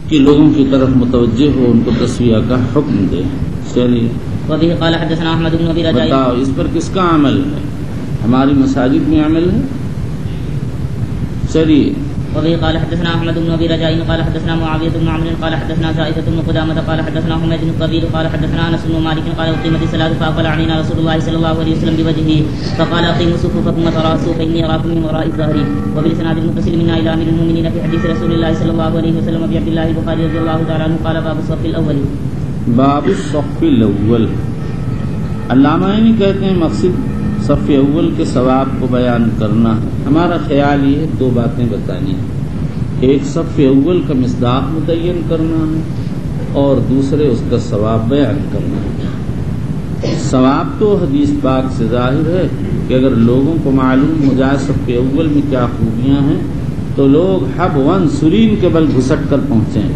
کہ لوگوں کی طرف متوجہ ہو، ان کو تسویہ کا حکم دے. چلیے وبه قال حدثنا احمد بن ابي رجاء. بتاؤ اس پر کس کا عمل ہے؟ ہماری مساجد میں عمل ہے. چلیے وبه قال حدثنا احمد بن ابي رجاء قال حدثنا معاويه بن عمرو قال حدثنا زائده بن قدامه قال حدثنا حميد بن الطويل قال حدثنا انس بن مالك قال اقيمت الصلاه فاقبل علينا رسول الله صلى الله عليه وسلم بوجهه فقال اقيموا صفوفكم وتراصوا فاني اراكم من وراء الظهر. وبالاسناد المتصل منا الى امير المؤمنين في حديث رسول الله صلى الله عليه وسلم ابي عبد الله البخاري رضي الله تعالى عنه قال باب الصف الاول. باب الصف الاول. علامہ کہتے ہیں مقصد صف اول کے ثواب کو بیان کرنا ہے. ہمارا خیال یہ ہے دو باتیں بتانی ہیں. ایک صف اول کا مصداق متعین کرنا ہے اور دوسرے اس کا ثواب بیان کرنا ہے. ثواب تو حدیث پاک سے ظاہر ہے کہ اگر لوگوں کو معلوم ہو جائے صف اول میں کیا خوبیاں ہیں تو لوگ حب ون سرین کے بل گھسٹ کر پہنچیں.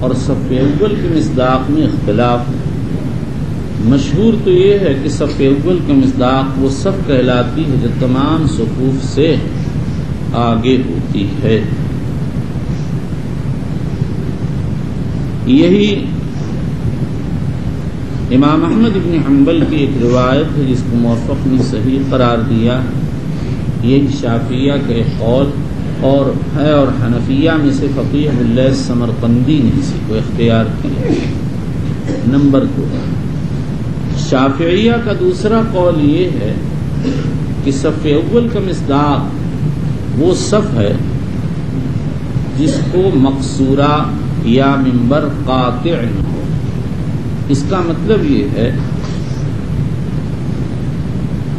اور صف اول کے مصداق میں اختلاف. مشہور تو یہ ہے کہ صف اول کے مصداق وہ صف کہلاتی ہے جو تمام صفوف سے آگے ہوتی ہے. یہی امام احمد بن حنبل کی ایک روایت ہے جس کو موفق نے صحیح قرار دیا. یہی شافعیہ کا ایک قول اور ہے اور حنفیہ میں سے فقیہ اللیث سمرقندی نے اسی کو اختیار کیا. نمبر 2 شافعیہ کا دوسرا قول یہ ہے کہ صف اول کا مصداق وہ صف ہے جس کو مقصورہ یا منبر قاطع نہ ہو. اس کا مطلب یہ ہے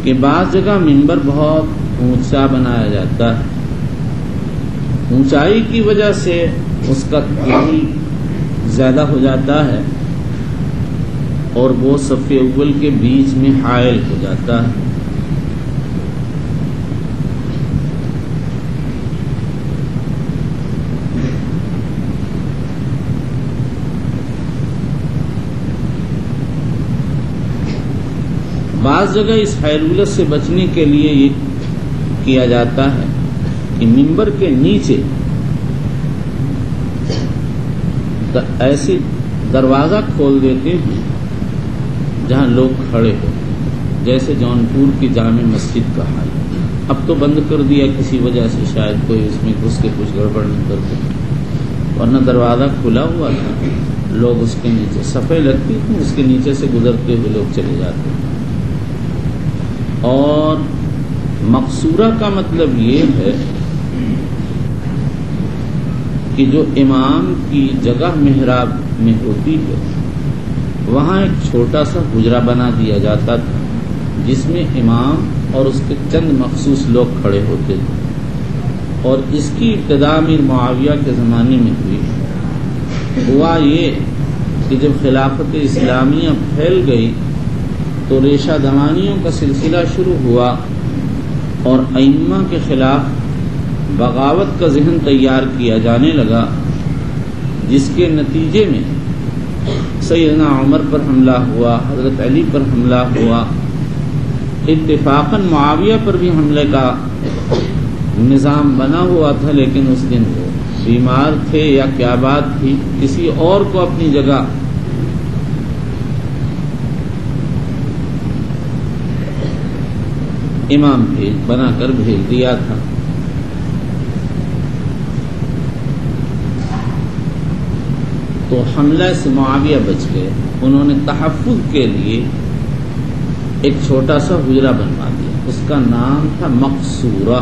کہ بعض جگہ منبر بہت اونچا بنایا جاتا ہے، اونچائی کی وجہ سے اس کا طول زیادہ ہو جاتا ہے اور وہ صف اول کے بیچ میں حائل ہو جاتا ہے. بعض جگہ اس حیلولت سے بچنے کے لیے یہ کیا جاتا ہے کہ منبر کے نیچے ایسی دروازہ کھول دیتے ہیں جہاں لوگ کھڑے ہو، جیسے جونپور کی جامع مسجد کا حال. اب تو بند کر دیا کسی وجہ سے، شاید کوئی اس میں گھس کے کچھ گڑبڑ نہیں کرتے، ورنہ دروازہ کھلا ہوا تھا، لوگ اس کے نیچے صفیں لگتی تھیں، اس کے نیچے سے گزرتے ہوئے لوگ چلے جاتے. اور مقصورہ کا مطلب یہ ہے کہ جو امام کی جگہ محراب میں ہوتی ہے وہاں ایک چھوٹا سا حجرہ بنا دیا جاتا تھا جس میں امام اور اس کے چند مخصوص لوگ کھڑے ہوتے تھے. اور اس کی ابتدا امیر معاویہ کے زمانے میں ہوئی. ہوا یہ کہ جب خلافت اسلامیہ پھیل گئی تو ریشہ دمانیوں کا سلسلہ شروع ہوا اور ائمہ کے خلاف بغاوت کا ذہن تیار کیا جانے لگا، جس کے نتیجے میں سیدنا عمر پر حملہ ہوا، حضرت علی پر حملہ ہوا، اتفاقاً معاویہ پر بھی حملے کا نظام بنا ہوا تھا، لیکن اس دن وہ بیمار تھے یا کیا بات تھی، کسی اور کو اپنی جگہ امام بنا کر بھیج دیا تھا. تو حملہ سے معاویہ بچ گئے. انہوں نے تحفظ کے لیے ایک چھوٹا سا حجرہ بنوا دیا، اس کا نام تھا مقصورہ.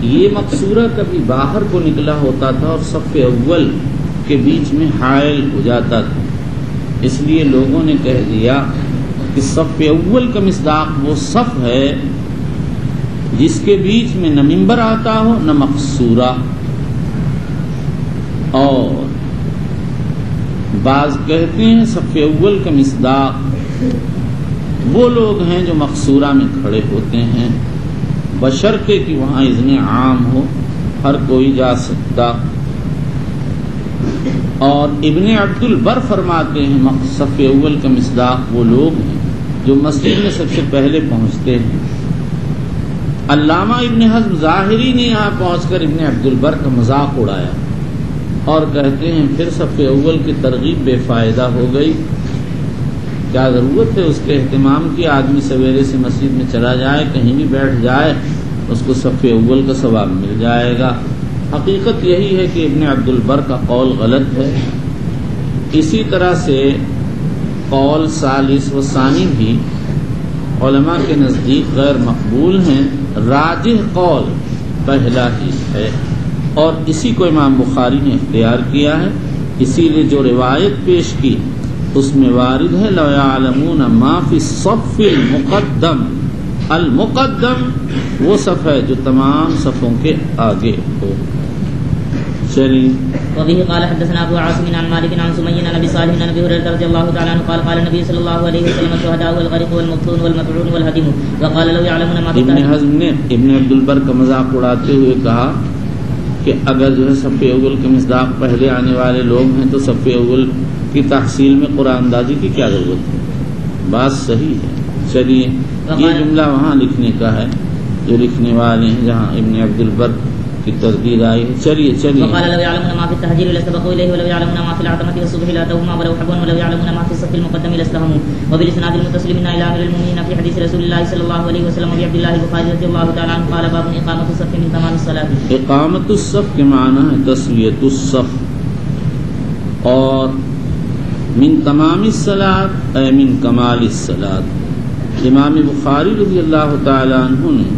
یہ مقصورہ کبھی باہر کو نکلا ہوتا تھا اور صف اول کے بیچ میں حائل ہو جاتا تھا. اس لیے لوگوں نے کہہ دیا کہ صف اول کا مصداق وہ صف ہے جس کے بیچ میں نہ منبر آتا ہو نہ مقصورہ. اور بعض کہتے ہیں صف اول کا مصداق وہ لوگ ہیں جو مقصورہ میں کھڑے ہوتے ہیں، بشرطے کہ وہاں اذن عام ہو، ہر کوئی جا سکتا. اور ابن عبد البر فرماتے ہیں صف اول کا مصداق وہ لوگ ہیں جو مسجد میں سب سے پہلے پہنچتے ہیں. علامہ ابن حزم ظاہری نے یہاں پہنچ کر ابن عبد البر کا مذاق اڑایا اور کہتے ہیں پھر صف اول کی ترغیب بے فائدہ ہو گئی، کیا ضرورت ہے اس کے اہتمام کی؟ آدمی سویرے سے مسجد میں چلا جائے، کہیں بھی بیٹھ جائے، اس کو صف اول کا ثواب مل جائے گا۔ حقیقت یہی ہے کہ ابن عبد البر کا قول غلط ہے۔ اسی طرح سے قول ثالث و ثانی بھی علماء کے نزدیک غیر مقبول ہیں۔ راجح قول پہلا ہی ہے اور اسی کو امام بخاری نے اختیار کیا ہے، اسی لیے جو روایت پیش کی اس میں وارد ہے لو یعلمون ما فی الصف المقدم، المقدم وہ صف ہے جو تمام صفوں کے آگے ہو۔ چلیے وبه قال حدثنا ابو عاصم عن مالك عن سمي عن ابي صالح عن ابي هريره رضي الله تعالى عنه قال قال النبي صلى الله عليه وسلم الشهداء والغرق والمبتون والمطعون والهدم وقال لو يعلمون ما في ابن حزم نے ابن عبد البر کا مذاق اڑاتے ہوئے کہا کہ اگر جو ہے صف اول کے مصداق پہلے آنے والے لوگ ہیں تو صف اول کی تحصیل میں قرآن اندازی کی کیا ضرورت ہے؟ بات صحیح ہے۔ چلیے یہ جملہ وہاں لکھنے کا ہے جو لکھنے والے ہیں جہاں ابن عبد البر کی تردید آئی ہے۔ چلیے وقال لو يعلمون ما في التهجير لاستبقوا اليه ولو يعلمون ما في العتمة والصبح لاتوهما ولو حبوا ولو يعلمون ما في الصف المقدم لاستهموا وبالاسناد المتصل منا الى امير المؤمنين في حديث رسول الله صلى الله عليه وسلم وابي عبد الله البخاري رضي الله تعالى عنه قال باب اقامة الصف من تمام الصلاة۔ اقامت الصف کے معنی ہے تسویۃ الصف، اور من تمام الصلاۃ اے من کمال الصلاۃ۔ امام بخاری رضی اللہ تعالی عنہ نے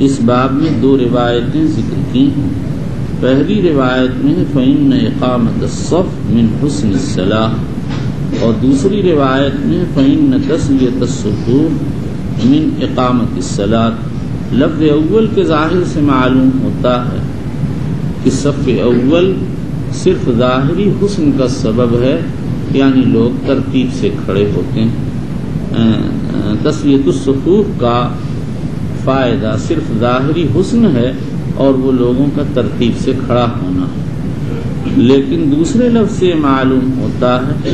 اس باب میں دو روایتیں ذکر کی ہیں۔ پہلی روایت میں ہے فإن اقامت الصف من حسن الصلاۃ، اور دوسری روایت میں ہے فإن تسویۃ الصفوف من اقامت الصلاۃ۔ لفظ اول کے ظاہر سے معلوم ہوتا ہے کہ صف اول صرف ظاہری حسن کا سبب ہے، یعنی لوگ ترتیب سے کھڑے ہوتے ہیں۔ تسویۃ الصفوف کا فائدہ صرف ظاہری حسن ہے اور وہ لوگوں کا ترتیب سے کھڑا ہونا ہے، لیکن دوسرے لفظ سے معلوم ہوتا ہے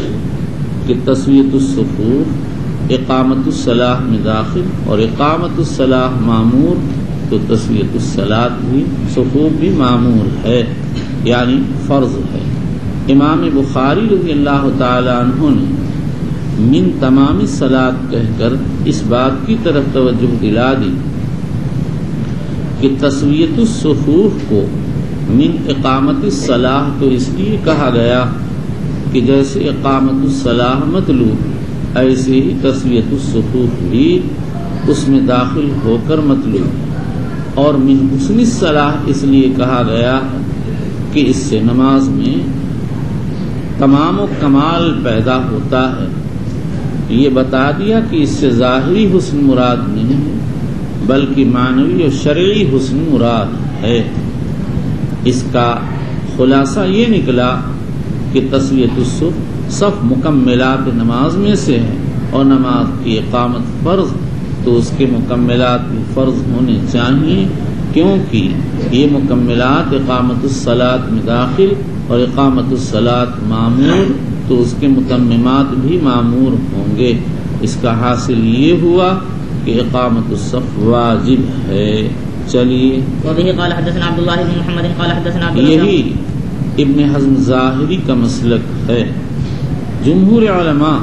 کہ تسویۃ الصفوف اقامت الصلاۃ میں داخل، اور اقامت الصلاۃ معمور تو تسویۃ الصلاۃ بھی صفوف بھی معمور ہے، یعنی فرض ہے۔ امام بخاری رضی اللہ تعالی عنہ نے من تمام الصلاۃ کہہ کر اس بات کی طرف توجہ دلا دی کہ تسویۃ الصفوف کو من اقامت الصلاۃ تو اس لیے کہا گیا کہ جیسے اقامت الصلاۃ مطلوب ایسے ہی تسویۃ الصفوف بھی اس میں داخل ہو کر مطلوب، اور من حسن الصلاۃ اس لیے کہا گیا کہ اس سے نماز میں تمام و کمال پیدا ہوتا ہے۔ یہ بتا دیا کہ اس سے ظاہری حسن مراد نہیں ہے بلکہ معنوی اور شرعی حسن مراد ہے۔ اس کا خلاصہ یہ نکلا کہ تسویۃ الصف صف مکملات نماز میں سے ہے، اور نماز کی اقامت فرض تو اس کے مکملات بھی فرض ہونے چاہیے، کیونکہ یہ مکملات اقامت الصلاۃ میں داخل اور اقامت الصلاۃ معمور تو اس کے متممات بھی معمور ہوں گے۔ اس کا حاصل یہ ہوا کہ اقامت الصف واجب ہے۔ چلیے وبه قال حدثنا عبد الله بن محمد قال حدثنا عبد الله، یہی ابن حزم ظاہری کا مسلک ہے۔ جمہور علماء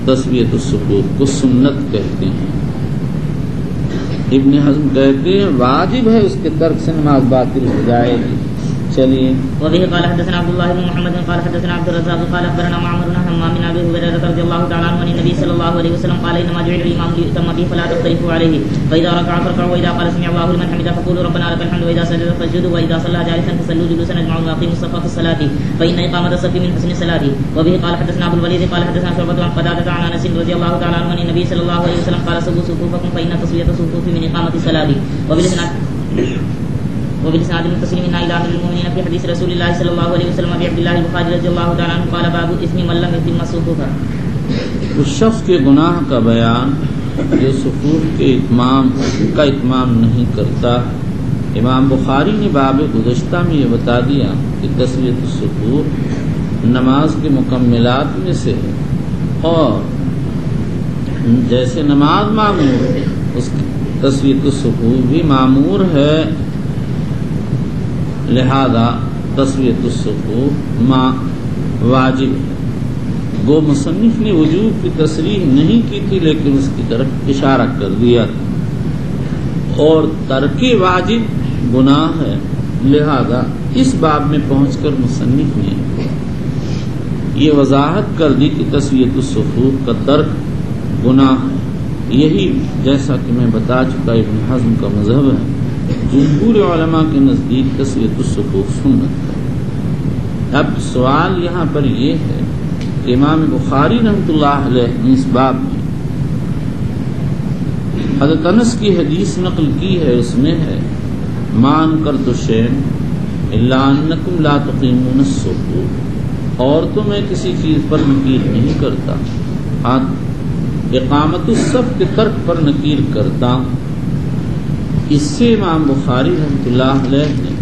تسویۃ الصفوف کو سنت کہتے ہیں، ابن حزم کہتے ہیں واجب ہے، اس کے ترک سے نماز باطل ہو جائے گی۔ چلیے وبه قال حدثنا عبد الله بن محمد قال حدثنا عبد الرزاق قال اخبرنا معمر بن حمام بن ابي هريره رضي الله تعالى عنه عن النبي صلى الله عليه وسلم قال انما جعل الامام ليؤتم به فلا تختلفوا عليه فاذا ركع فاركعوا واذا قال سمع الله لمن حمده فقولوا ربنا لك الحمد واذا سجد فاسجدوا واذا صلى جالسا فصلوا جلوسا اجمعوا واقيموا الصف في الصلاه فان اقامه الصف من حسن الصلاه. وبه قال حدثنا ابو الوليد قال حدثنا شعبة عن قتادة عن انس رضي الله تعالى عنه عن النبي صلى الله عليه وسلم قال سووا صفوفكم فان تسوية الصفوف من اقامه الصلاه. وبالاسناد المتصل من الى امير المؤمنين في حديث رسول الله صلى الله عليه وسلم ابي عبد الله البخاري رضي الله تعالى عنه قال باب اسم من لم يتم الصفوف. اس شخص کے گناہ کا بیان جو صفوف کے اتمام نہیں کرتا۔ امام بخاری نے باب گزشتہ میں یہ بتا دیا کہ تسویۃ الصفوف نماز کے مکملات میں سے ہے، اور جیسے نماز معمور ہے اس کی تسویۃ الصفوف بھی معمور ہے، لہذا تسویۃ الصفوف واجب ہے. وہ مصنف نے وجوب کی تصریح نہیں کی تھی لیکن اس کی طرف اشارہ کر دیا تھا، اور ترک واجب گناہ ہے. لہذا اس باب میں پہنچ کر مصنف نے یہ وضاحت کر دی کہ تسویۃ الصفوف کا ترک گناہ ہے. یہی جیسا کہ میں بتا چکا ابن حزم کا مذہب ہے. جمہور علماء کے نزدیک تسویۃ الصفوف سنت ہے. اب سوال یہاں پر یہ ہے کہ امام بخاری رحمۃ اللہ علیہ نے اس باب میں حضرت انس کی حدیث نقل کی ہے. اس میں ہے ما انکرت شیئا الا انکم لا تقیمون الصفوف، اور تو میں کسی چیز پر نکیر نہیں کرتا، ہاں اقامت الصف کے ترک پر نکیر کرتا. اس سے امام بخاری رحمۃ اللہ علیہ نے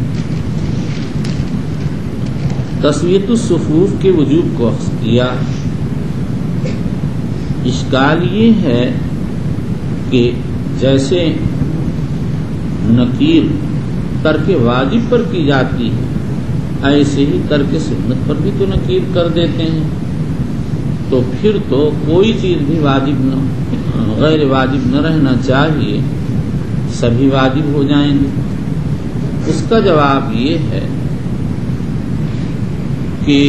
تسویۃ الصفوف کے وجوب کو اخذ کیا. اشکال یہ ہے کہ جیسے نکیر ترک واجب پر کی جاتی ہے ایسے ہی ترک سنت پر بھی تو نکیر کر دیتے ہیں، تو پھر تو کوئی چیز بھی واجب نہ غیر واجب نہ رہنا چاہیے، سبھی واجب ہو جائیں گے. اس کا جواب یہ ہے کہ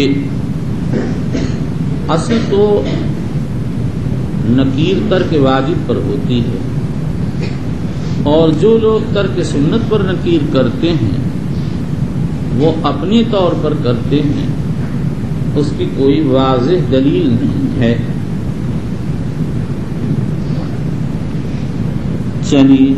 اصل تو نکیر ترک واجب پر ہوتی ہے، اور جو لوگ ترک سنت پر نکیر کرتے ہیں وہ اپنے طور پر کرتے ہیں، اس کی کوئی واضح دلیل نہیں ہے. چلیے.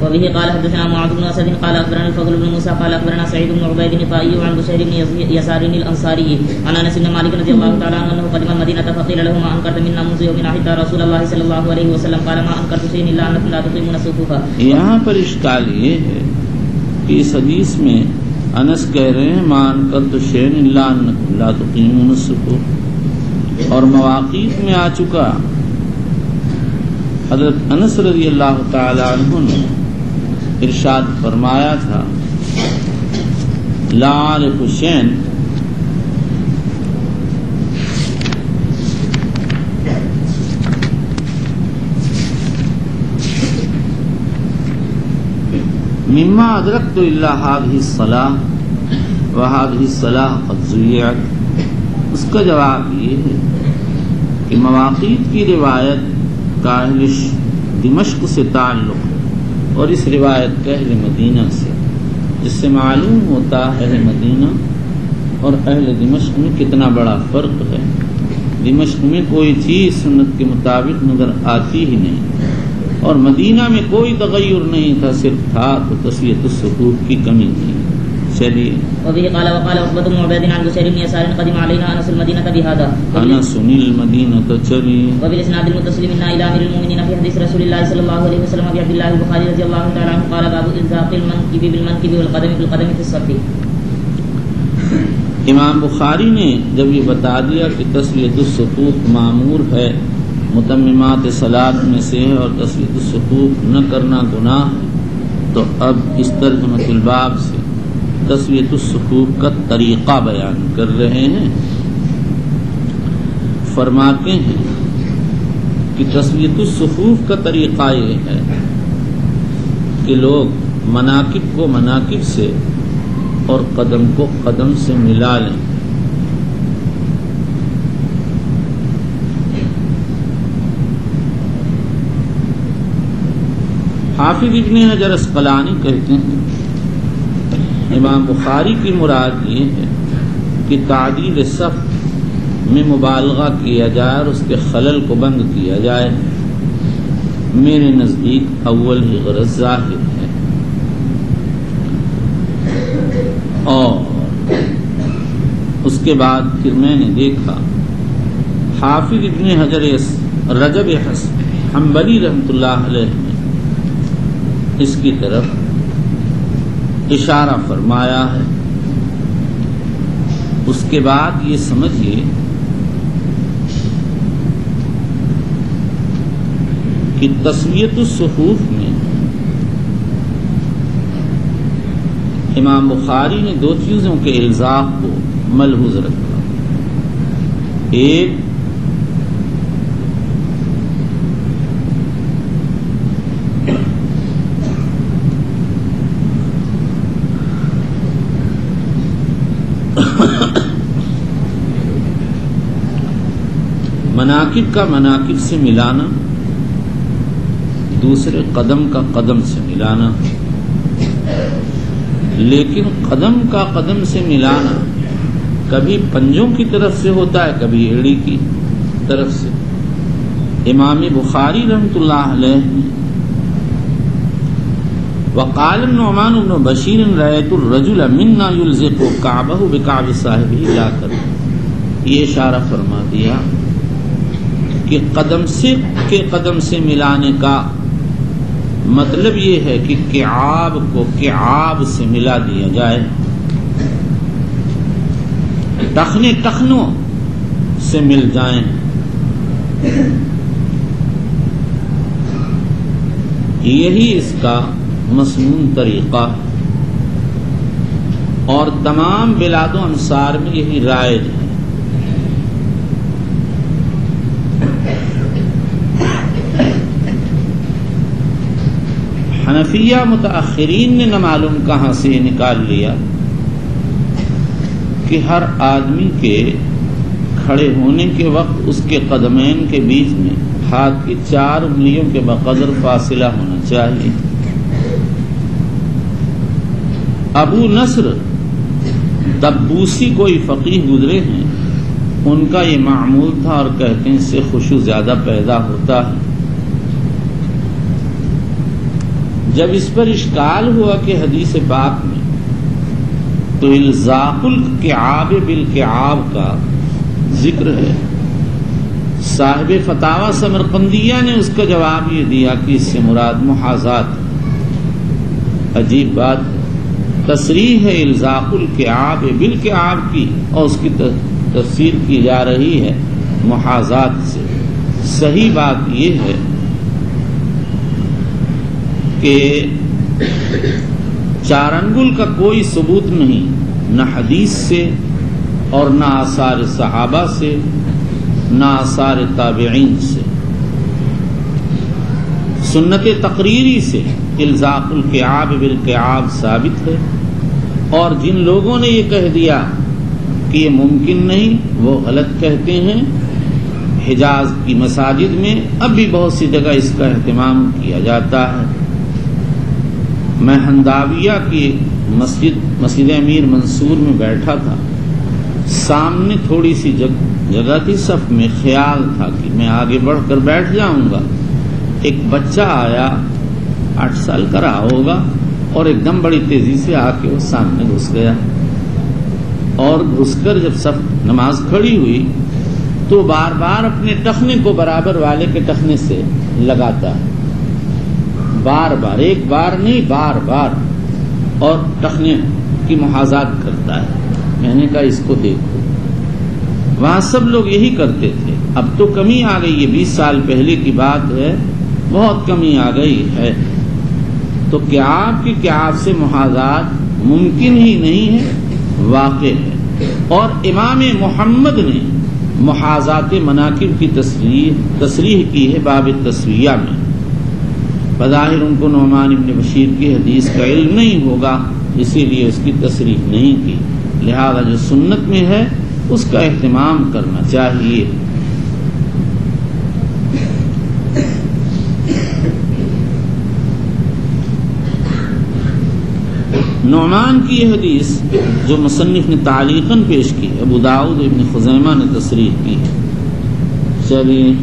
وبه قال حدثنا معاذ بن اسد قال اخبرنا الفضل بن موسى قال اخبرنا سعيد بن عبيد الطائي عن بشير بن يسار الانصاري عن انس بن مالك رضي الله تعالى عنه قدم المدينه فقيل له ما انكرت منا منذ يوم حتى رسول الله صلى الله عليه وسلم قال ما انكرت شيئا الا انكم لا تقيمون الصفوف. یہاں پر اشکال یہ ہے کہ اس حدیث میں انس کہہ رہے ہیں ما انکرت شيئا الا انكم لا تقيمون الصفوف، اور مواقیت میں آ چکا حضرت انس رضی اللہ تعالی عنہ نے ارشاد فرمایا تھا لا اعرف شيئا مما ادرکت الا هذه الصلاة وهذه الصلاة قد ضيعت. اس کا جواب یہ ہے کہ مواقیت کی روایت کا اہل دمشق سے تعلق اور اس روایت کا اہل مدینہ سے، جس سے معلوم ہوتا ہے اہل مدینہ اور اہل دمشق میں کتنا بڑا فرق ہے. دمشق میں کوئی چیز سنت کے مطابق نظر آتی ہی نہیں، اور مدینہ میں کوئی تغیر نہیں تھا، صرف تھا تو تسویۃ الصفوف کی کمی تھی. چلیے. وبه قال وقال عقبة بن عبيد عن بشير بن يسار قدم علينا انس المدينة بهذا انس المدينة. چلیے. وبالاسناد المتصل منا الى امير المؤمنين في حديث رسول الله صلى الله عليه وسلم ابي عبد الله البخاري رضي الله تعالى عنه قال باب الزاق المنكب بالمنكب والقدم بالقدم في الصف. امام بخاری نے جب یہ بتا دیا کہ تسویۃ الصفوف معمور ہے، متممات صلاۃ میں سے ہے، اور تسویۃ الصفوف نہ کرنا گناہ ہے، تو اب اس ترجمۃ الباب سے تسویۃ الصفوف کا طریقہ بیان کر رہے ہیں. فرماتے ہیں کہ تسویۃ الصفوف کا طریقہ یہ ہے کہ لوگ مناکب کو مناکب سے اور قدم کو قدم سے ملا لیں. حافظ ابن حجر اسقلانی کہتے ہیں امام بخاری کی مراد یہ ہے کہ تعدیل صف میں مبالغہ کیا جائے اور اس کے خلل کو بند کیا جائے. میرے نزدیک اول ہی غرض ظاہر ہے، اور اس کے بعد پھر میں نے دیکھا حافظ ابن حجر رجب حنبلی رحمۃ اللہ علیہ نے اس کی طرف اشارہ فرمایا ہے. اس کے بعد یہ سمجھیے کہ تسویۃ الصفوف میں امام بخاری نے دو چیزوں کے الزاق کو ملحوظ رکھا. ایک مناقب کا مناقب سے ملانا، دوسرے قدم کا قدم سے ملانا. لیکن قدم کا قدم سے ملانا کبھی پنجوں کی طرف سے ہوتا ہے، کبھی ایڑی کی طرف سے. امام بخاری رحمۃ اللہ علیہ وقال النعمان بن بشیر رأیت الرجل منا یلزق کعبہ بکعب صاحبہ لا کر، یہ اشارہ فرما دیا کہ قدم سے ملانے کا مطلب یہ ہے کہ کعاب کو کعاب سے ملا دیا جائے، ٹخنوں سے مل جائیں. یہی اس کا مسنون طریقہ، اور تمام بلاد و امصار میں یہی رائج ہے. حنفیہ متاخرین نے نہ معلوم کہاں سے نکال لیا کہ ہر آدمی کے کھڑے ہونے کے وقت اس کے قدمین کے بیچ میں ہاتھ کی 4 انگلیوں کے بقدر فاصلہ ہونا چاہیے. ابو نصر دبوسی کوئی فقیہ گزرے ہیں، ان کا یہ معمول تھا اور کہتے ہیں اس سے خشوع زیادہ پیدا ہوتا ہے. جب اس پر اشکال ہوا کہ حدیث پاک میں تو الزاق الکعاب بالکعاب کا ذکر ہے، صاحب فتاوی سمرقندیہ نے اس کا جواب یہ دیا کہ اس سے مراد محاذات. عجیب بات ہے، تصریح ہے الزاق الکعاب بالکعاب کی اور اس کی تفسیر کی جا رہی ہے محاذات سے. صحیح بات یہ ہے کہ 4 انگل کا کوئی ثبوت نہیں، نہ حدیث سے اور نہ آثار صحابہ سے، نہ آثار تابعین سے. سنت تقریری سے الزاق الکعاب بالکعاب ثابت ہے، اور جن لوگوں نے یہ کہہ دیا کہ یہ ممکن نہیں وہ غلط کہتے ہیں. حجاز کی مساجد میں اب بھی بہت سی جگہ اس کا اہتمام کیا جاتا ہے. میں ہنداویہ کی مسجد امیر منصور میں بیٹھا تھا، سامنے تھوڑی سی جگہ تھی، صف میں خیال تھا کہ میں آگے بڑھ کر بیٹھ جاؤں گا. ایک بچہ آیا، 8 سال کا رہا ہوگا، اور ایک دم بڑی تیزی سے آ کے وہ سامنے گھس گیا، اور گھس کر جب صف نماز کھڑی ہوئی تو بار بار اپنے ٹخنے کو برابر والے کے ٹخنے سے لگاتا ہے، بار بار، ایک بار نہیں بار بار، اور ٹخنے کی محاذات کرتا ہے. میں نے کہا اس کو دیکھو. وہاں سب لوگ یہی کرتے تھے. اب تو کمی آ گئی ہے، 20 سال پہلے کی بات ہے، بہت کمی آ گئی ہے. تو کعاب کی کعاب سے محاذات ممکن ہی نہیں ہے، واقع ہے. اور امام محمد نے محاذات مناقب کی تصریح کی ہے باب تسویہ میں. بظاہر ان کو نعمان بن بشیر کی حدیث کا علم نہیں ہوگا، اسی لیے اس کی تصریح نہیں کی. لہذا جو سنت میں ہے اس کا اہتمام کرنا چاہیے. نعمان کی یہ حدیث جو مصنف نے تعلیقاً پیش کی، ابو داؤد ابن خزیمہ نے تصریح کی. چلیے.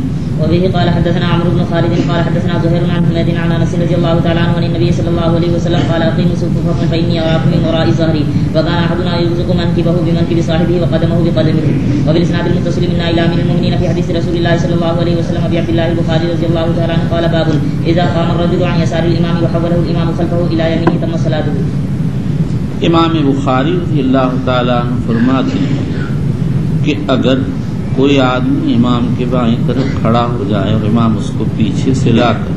وبه قال حدثنا عمرو بن خالد قال حدثنا زهير عن حميد عن انس رضي الله تعالى عنه عن النبي صلى الله عليه وسلم قال اقيموا صفوفكم فاني اراكم من وراء ظهري وكان احدنا يرزق منكبه بمنكب صاحبه وقدمه بقدمه. وبالاسناد المتصل منا الى امير المؤمنين في حديث رسول الله صلى الله عليه وسلم ابي عبد الله البخاري رضي الله تعالى عنه قال باب اذا قام الرجل عن يسار الامام وحوله الامام خلفه الى يمينه تم صلاته. امام بخاری رضی اللہ تعالیٰ عنہ فرماتے ہیں کہ اگر کوئی آدمی امام کے بائیں طرف کھڑا ہو جائے اور امام اس کو پیچھے سے لا کر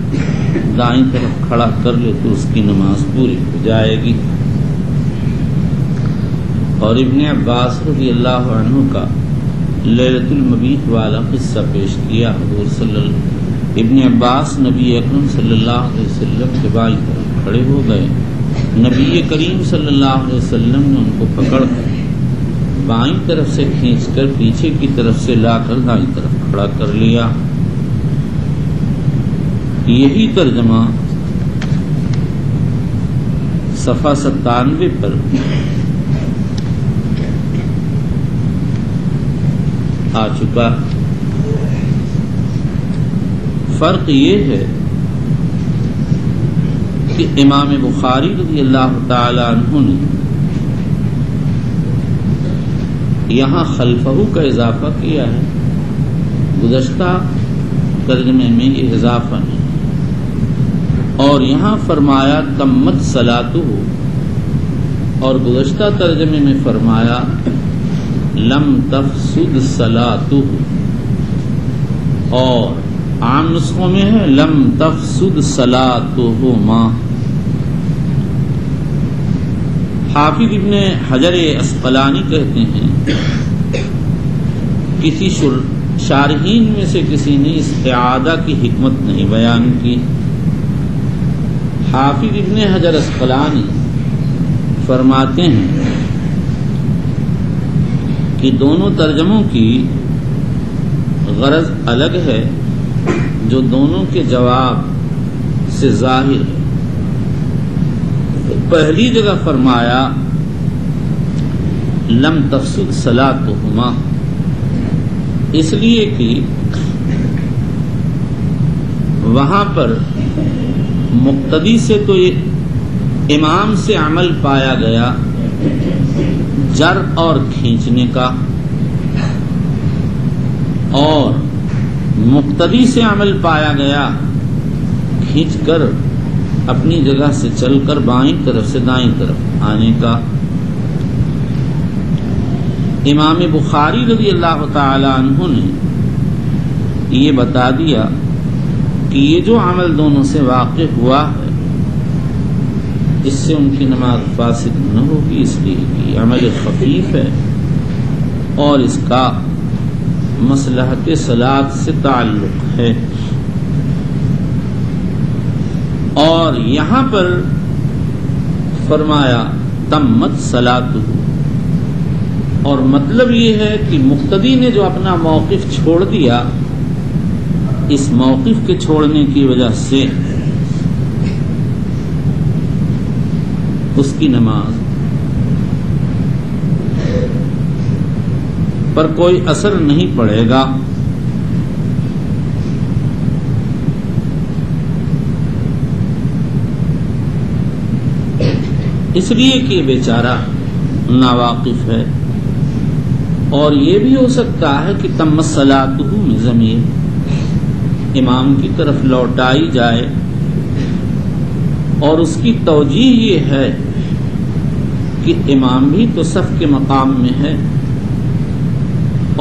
دائیں طرف کھڑا کر لے تو اس کی نماز پوری ہو جائے گی. اور ابن عباس رضی اللہ عنہ کا لیلۃ المبیت والا قصہ پیش کیا. ابن عباس نبی اکرم صلی اللہ علیہ وسلم کے بائیں طرف کھڑے ہو گئے. نبی کریم صلی اللہ علیہ وسلم نے ان کو پکڑ کر بائیں طرف سے کھینچ کر پیچھے کی طرف سے لا کر دائیں طرف کھڑا کر لیا. یہی ترجمہ صفحہ 97 پر آ چکا. فرق یہ ہے کہ امام بخاری رضی اللہ تعالی عنہ نے یہاں خلفہ کا اضافہ کیا ہے. گزشتہ ترجمے میں یہ اضافہ نہیں، اور یہاں فرمایا تمت صلاتہ، اور گزشتہ ترجمے میں فرمایا لم تفسد صلاتہ، اور عام نسخوں میں ہے لم تفسد صلاتہما. حافظ ابن حجر اسقلانی کہتے ہیں کسی شارحین میں سے کسی نے اس اعادہ کی حکمت نہیں بیان کی. حافظ ابن حجر اسقلانی فرماتے ہیں کہ دونوں ترجموں کی غرض الگ ہے جو دونوں کے جواب سے ظاہر ہے. پہلی جگہ فرمایا لم تفسد صلاتہما، اس لیے کہ وہاں پر مقتدی سے تو یہ امام سے عمل پایا گیا جر اور کھینچنے کا، اور مقتدی سے عمل پایا گیا کھینچ کر اپنی جگہ سے چل کر بائیں طرف سے دائیں طرف آنے کا. امام بخاری رضی اللہ تعالی عنہ نے یہ بتا دیا کہ یہ جو عمل دونوں سے واقع ہوا ہے اس سے ان کی نماز فاسد نہ ہوگی، اس لیے کہ عمل خفیف ہے اور اس کا مصلحت صلاۃ سے تعلق ہے. اور یہاں پر فرمایا تمت صلاتہ، اور مطلب یہ ہے کہ مقتدی نے جو اپنا موقف چھوڑ دیا، اس موقف کے چھوڑنے کی وجہ سے اس کی نماز پر کوئی اثر نہیں پڑے گا. اس لیے کہ بیچارہ ناواقف ہے. اور یہ بھی ہو سکتا ہے کہ تمت صلاتہ میں ضمیر امام کی طرف لوٹائی جائے، اور اس کی توجیہ یہ ہے کہ امام بھی تو صف کے مقام میں ہے،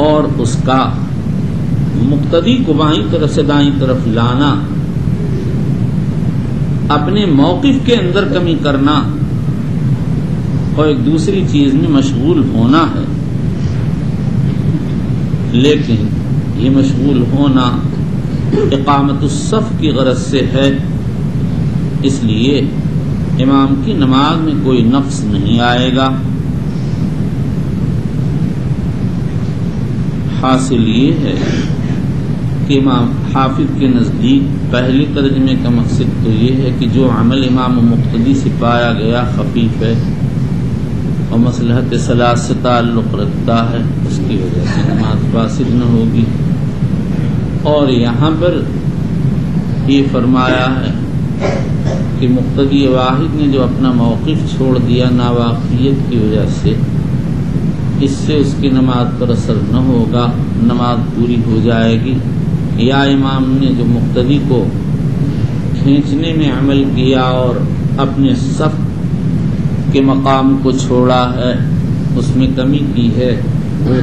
اور اس کا مقتدی کو بائیں طرف سے دائیں طرف لانا، اپنے موقف کے اندر کمی کرنا اور ایک دوسری چیز میں مشغول ہونا ہے. لیکن یہ مشغول ہونا اقامت الصف کی غرض سے ہے، اس لیے امام کی نماز میں کوئی نقص نہیں آئے گا. حاصل یہ ہے کہ امام حافظ کے نزدیک پہلے ترجمے کا مقصد تو یہ ہے کہ جو عمل امام و مقتدی سے پایا گیا خفیف ہے اور مصلحت صلاۃ سے تعلق رکھتا ہے، اس کی وجہ سے نماز فاسد نہ ہوگی. اور یہاں پر یہ فرمایا ہے کہ مقتدی واحد نے جو اپنا موقف چھوڑ دیا ناواقفیت کی وجہ سے، اس سے اس کی نماز پر اثر نہ ہوگا، نماز پوری ہو جائے گی. یا امام نے جو مقتدی کو کھینچنے میں عمل کیا اور اپنے صف کے مقام کو چھوڑا ہے، اس میں کمی کی ہے، وہ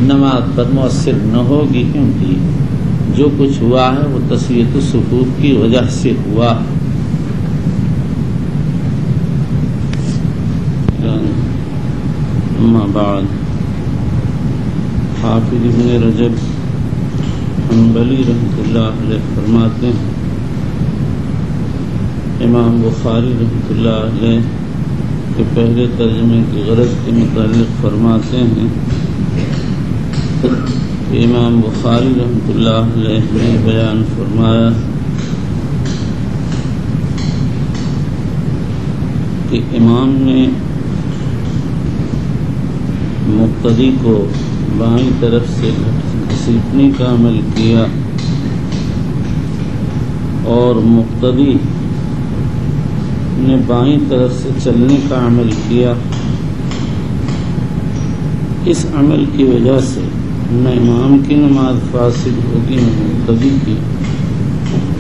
نماز پر مؤثر نہ ہوگی، کیونکہ جو کچھ ہوا ہے وہ تسویۃ الصفوف کی وجہ سے ہوا. اما بعد حافظ ابن رجب حنبلی رحمۃ اللہ علیہ فرماتے ہیں، امام بخاری رحمۃ اللہ علیہ کے پہلے ترجمے کی غرض کے متعلق فرماتے ہیں کہ امام بخاری رحمۃ اللہ علیہ نے بیان فرمایا کہ امام نے مقتدی کو بائیں طرف سے گھسیٹنے کا عمل کیا اور مقتدی نے بائیں طرف سے چلنے کا عمل کیا۔ اس عمل کی وجہ سے نہ امام کی نماز فاسد ہوگی نہ مقتدی کی،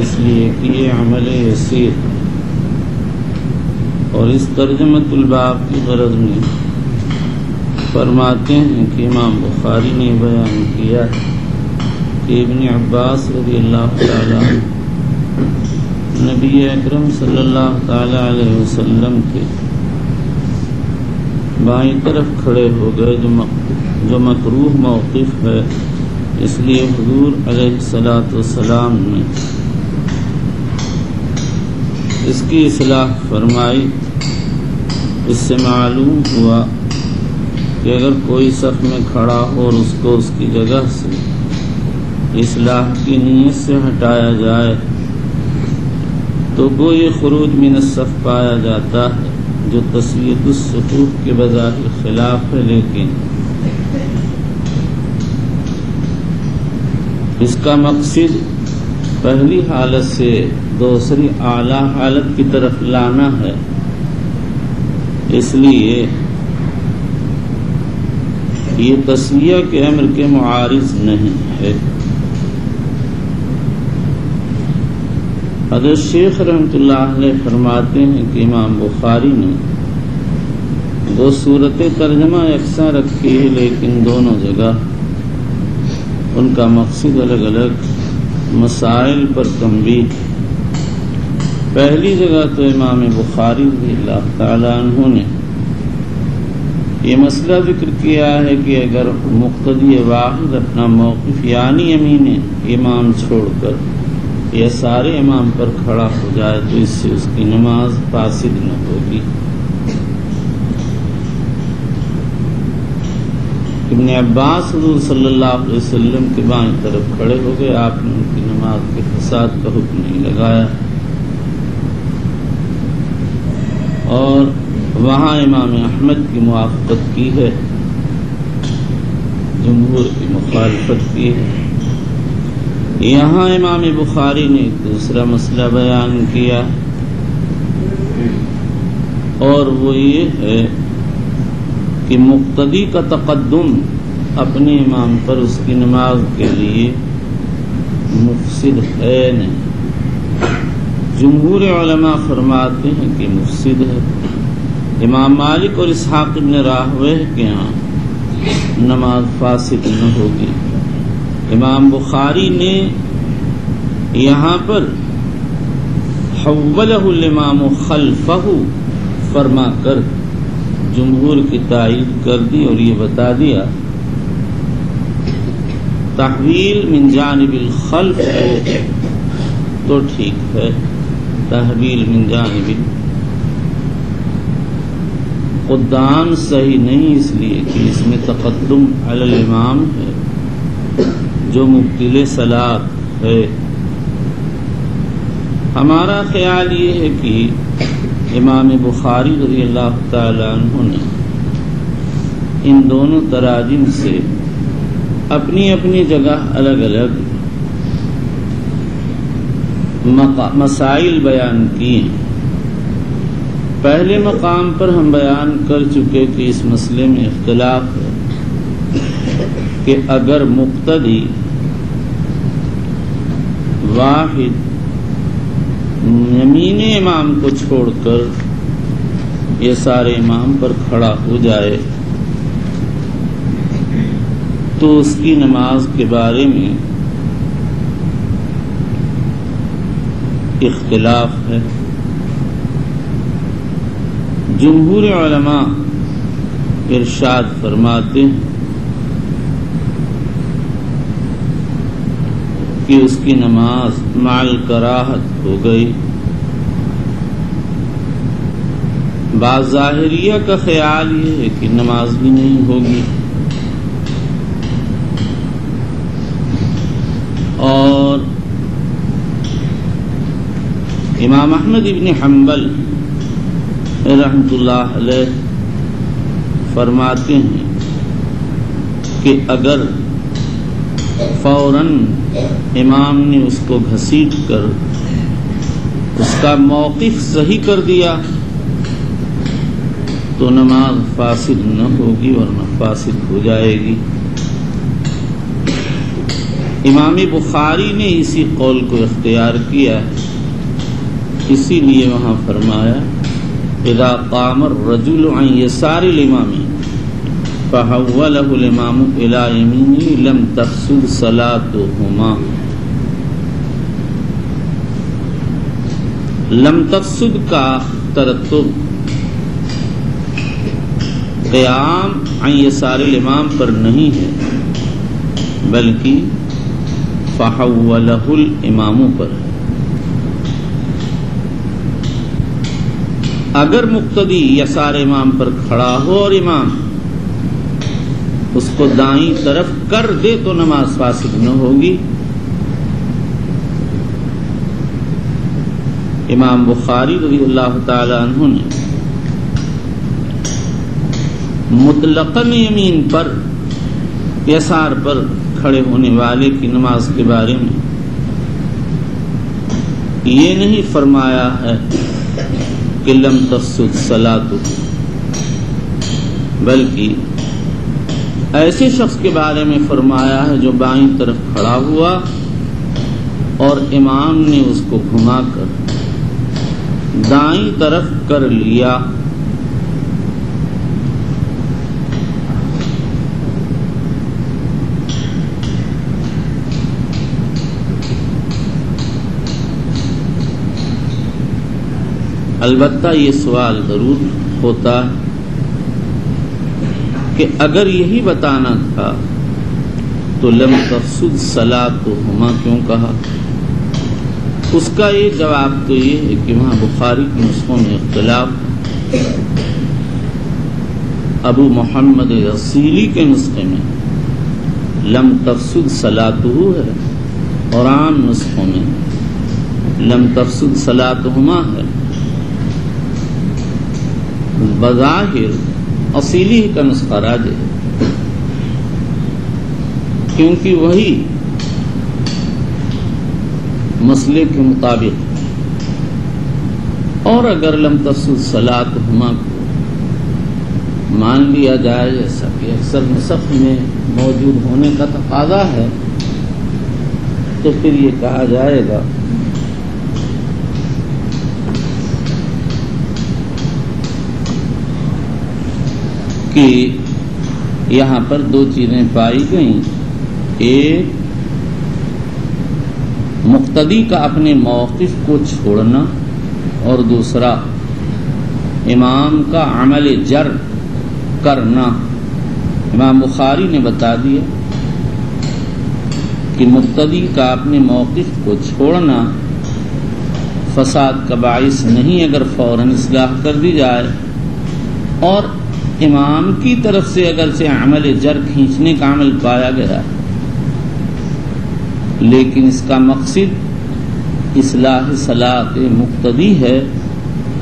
اس لیے کہ یہ عمل یسیر۔ اور اس ترجمۃ الباب کی غرض میں فرماتے ہیں کہ امام بخاری نے بیان کیا کہ ابن عباس رضی اللہ تعالیٰ نبی اکرم صلی اللہ تعالیٰ علیہ وسلم کے بائیں طرف کھڑے ہو گئے، جو مکروہ موقف ہے، اس لیے حضور علیہ الصلاۃ والسلام نے اس کی اصلاح فرمائی۔ اس سے معلوم ہوا کہ اگر کوئی صف میں کھڑا ہو اور اس کو اس کی جگہ سے اصلاح کی نیت سے ہٹایا جائے تو وہ یہ خروج من الصف پایا جاتا ہے، جو تسویۃ الصفوف کے بظاہر خلاف ہے، لیکن اس کا مقصد پہلی حالت سے دوسری اعلیٰ حالت کی طرف لانا ہے، اس لیے یہ تسویہ کے امر کے معارض نہیں ہے۔ حضرت شیخ رحمۃ اللہ علیہ فرماتے ہیں کہ امام بخاری نے دو صورت ترجمہ یکساں رکھی ہے، لیکن دونوں جگہ ان کا مقصد الگ الگ مسائل پر تنبیہ۔ پہلی جگہ تو امام بخاری رضی اللہ تعالیٰ عنہ نے یہ مسئلہ ذکر کیا ہے کہ اگر مقتدی واحد اپنا موقف یعنی یمین امام چھوڑ کر یا سارے امام پر کھڑا ہو جائے تو اس سے اس کی نماز فاسد نہ ہوگی۔ ابن عباس حضور صلی اللہ علیہ وسلم کے بائیں طرف کھڑے ہو گئے، آپ نے ان کی نماز کے فساد کا حکم نہیں لگایا، اور وہاں امام احمد کی موافقت کی ہے، جمہور کی مخالفت کی ہے۔ یہاں امام بخاری نے ایک دوسرا مسئلہ بیان کیا، اور وہ یہ ہے کہ مقتدی کا تقدم اپنے امام پر اس کی نماز کے لیے مفسد ہے نہیں۔ جمہور علماء فرماتے ہیں کہ مفسد ہے۔ امام مالک اور اسحاق ابن راہویہ کے ہاں نماز فاسد نہ ہوگی۔ امام بخاری نے یہاں پر حولہ الامام خلفہ فرما کر جمہور کی تائید کر دی اور یہ بتا دیا تحویل من جانب الخلف ہے تو ٹھیک ہے، تحویل من جانب قدام صحیح نہیں، اس لیے کہ اس میں تقدم علی الامام ہے جو مبطل صلاۃ ہے۔ ہمارا خیال یہ ہے کہ امام بخاری رضی اللہ تعالیٰ عنہ نے ان دونوں تراجم سے اپنی اپنی جگہ الگ الگ مسائل بیان کیے ہیں۔ پہلے مقام پر ہم بیان کر چکے کہ اس مسئلے میں اختلاف ہے کہ اگر مقتدی واحد یمین امام کو چھوڑ کر یہ سارے امام پر کھڑا ہو جائے تو اس کی نماز کے بارے میں اختلاف ہے۔ جمہور علماء ارشاد فرماتے ہیں کہ اس کی نماز مع الکراہت ہو گئی. بعض ظاہریہ کا خیال یہ ہے کہ نماز بھی نہیں ہوگی، اور امام احمد ابن حنبل رحمۃ اللہ علیہ فرماتے ہیں کہ اگر فوراً امام نے اس کو گھسیٹ کر اس کا موقف صحیح کر دیا تو نماز فاسد نہ ہوگی ورنہ فاسد ہو جائے گی. امام بخاری نے اسی قول کو اختیار کیا، اسی لیے وہاں فرمایا اذا قام الرجل عن يسار الامام فحوله الامام الى يمينه لم تفسد صلاتهما. لم تفسد کا ترتب قیام عن یسار الامام پر نہیں ہے بلکہ فحولہ الامام پر ہے. اگر مقتدی یسار امام پر کھڑا ہو اور امام اس کو دائیں طرف کر دے تو نماز فاسد نہ ہوگی. امام بخاری رضی اللہ تعالی عنہ نے مطلقاً یمین پر یسار پر کھڑے ہونے والے کی نماز کے بارے میں یہ نہیں فرمایا ہے کہ لم تفسد صلاۃ، بلکہ ایسے شخص کے بارے میں فرمایا ہے جو بائیں طرف کھڑا ہوا اور امام نے اس کو گھما کر دائیں طرف کر لیا. البتہ یہ سوال ضرور ہوتا ہے کہ اگر یہی بتانا تھا تو لم تفسد صلاتہما کیوں کہا؟ اس کا یہ جواب تو یہ ہے کہ وہاں بخاری کے نسخوں میں اختلاف. ابو محمد رسیلی کے نسخے میں لم تفسد صلاتہ ہے اور عام نسخوں میں لم تفسد صلاتہما ہے. بظاہر اصیلی کا نسخہ راجح ہے کیونکہ وہی مسئلے کے مطابق. اور اگر لم تفسد صلاتہما کو مان لیا جائے جیسا کہ اکثر نسخ میں موجود ہونے کا تقاضا ہے تو پھر یہ کہا جائے گا کہ یہاں پر دو چیزیں پائی گئیں، ایک مقتدی کا اپنے موقف کو چھوڑنا اور دوسرا امام کا عمل جر کرنا. امام بخاری نے بتا دیا کہ مقتدی کا اپنے موقف کو چھوڑنا فساد کا باعث نہیں اگر فوراً اصلاح کر دی جائے، اور امام کی طرف سے اگر سے عمل جر کھینچنے کا عمل پایا گیا لیکن اس کا مقصد اصلاح صلاۃ مقتدی ہے،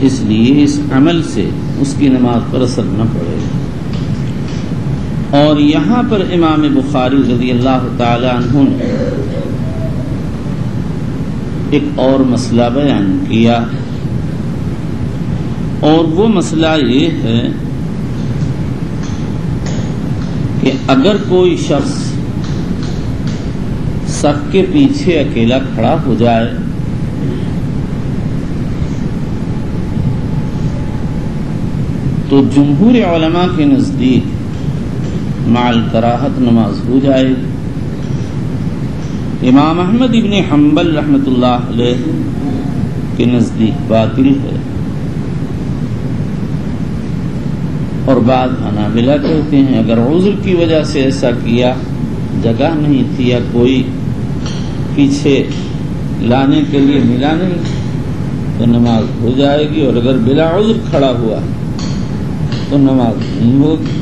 اس لیے اس عمل سے اس کی نماز پر اثر نہ پڑے. اور یہاں پر امام بخاری رضی اللہ تعالی عنہ نے ایک اور مسئلہ بیان کیا، اور وہ مسئلہ یہ ہے کہ اگر کوئی شخص صف کے پیچھے اکیلا کھڑا ہو جائے تو جمہور علماء کے نزدیک مع الکراہت نماز ہو جائے. امام احمد ابن حنبل رحمۃ اللہ علیہ کے نزدیک باطل ہے. اور بعض حنابلہ کہتے ہیں اگر عذر کی وجہ سے ایسا کیا، جگہ نہیں تھی یا کوئی پیچھے لانے کے لیے ملا نہیں، تو نماز ہو جائے گی، اور اگر بلا عذر کھڑا ہوا تو نماز نہیں ہوگی۔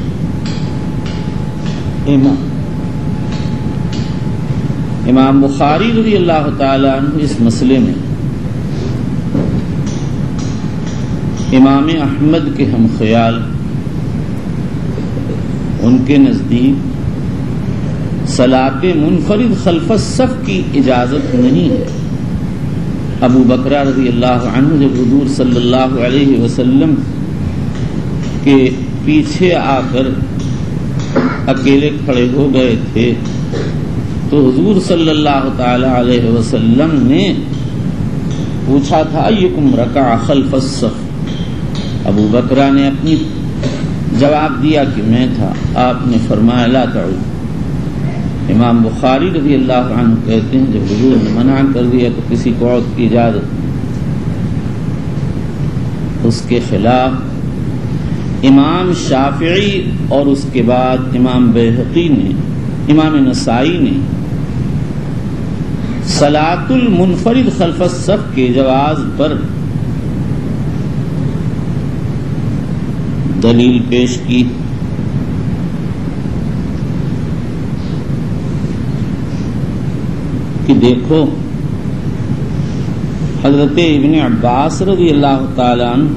امام بخاری رضی اللہ تعالیٰ عنہ اس مسئلے میں امام احمد کے ہم خیال، ان کے نزدیک صلاۃ منفرد خلف الصف کی اجازت نہیں ہے۔ ابو بکر رضی اللہ عنہ جب حضور صلی اللہ علیہ وسلم کے پیچھے آ کر اکیلے کھڑے ہو گئے تھے تو حضور صلی اللہ تعالی علیہ وسلم نے پوچھا تھا ایکم رکع خلف الصف، ابو بکر نے اپنی جواب دیا کہ میں تھا، آپ نے فرمایا لا تعود۔ امام بخاری رضی اللہ عنہ کہتے ہیں جب حضور نے منع کر دیا تو کسی کو عود کی اجازت، اس کے خلاف امام شافعی اور اس کے بعد امام بیہقی نے، امام نسائی نے صلاۃ المنفرد خلف الصف کے جواز پر دلیل پیش کی۔ کہ دیکھو حضرت ابن عباس رضی اللہ تعالی عنہ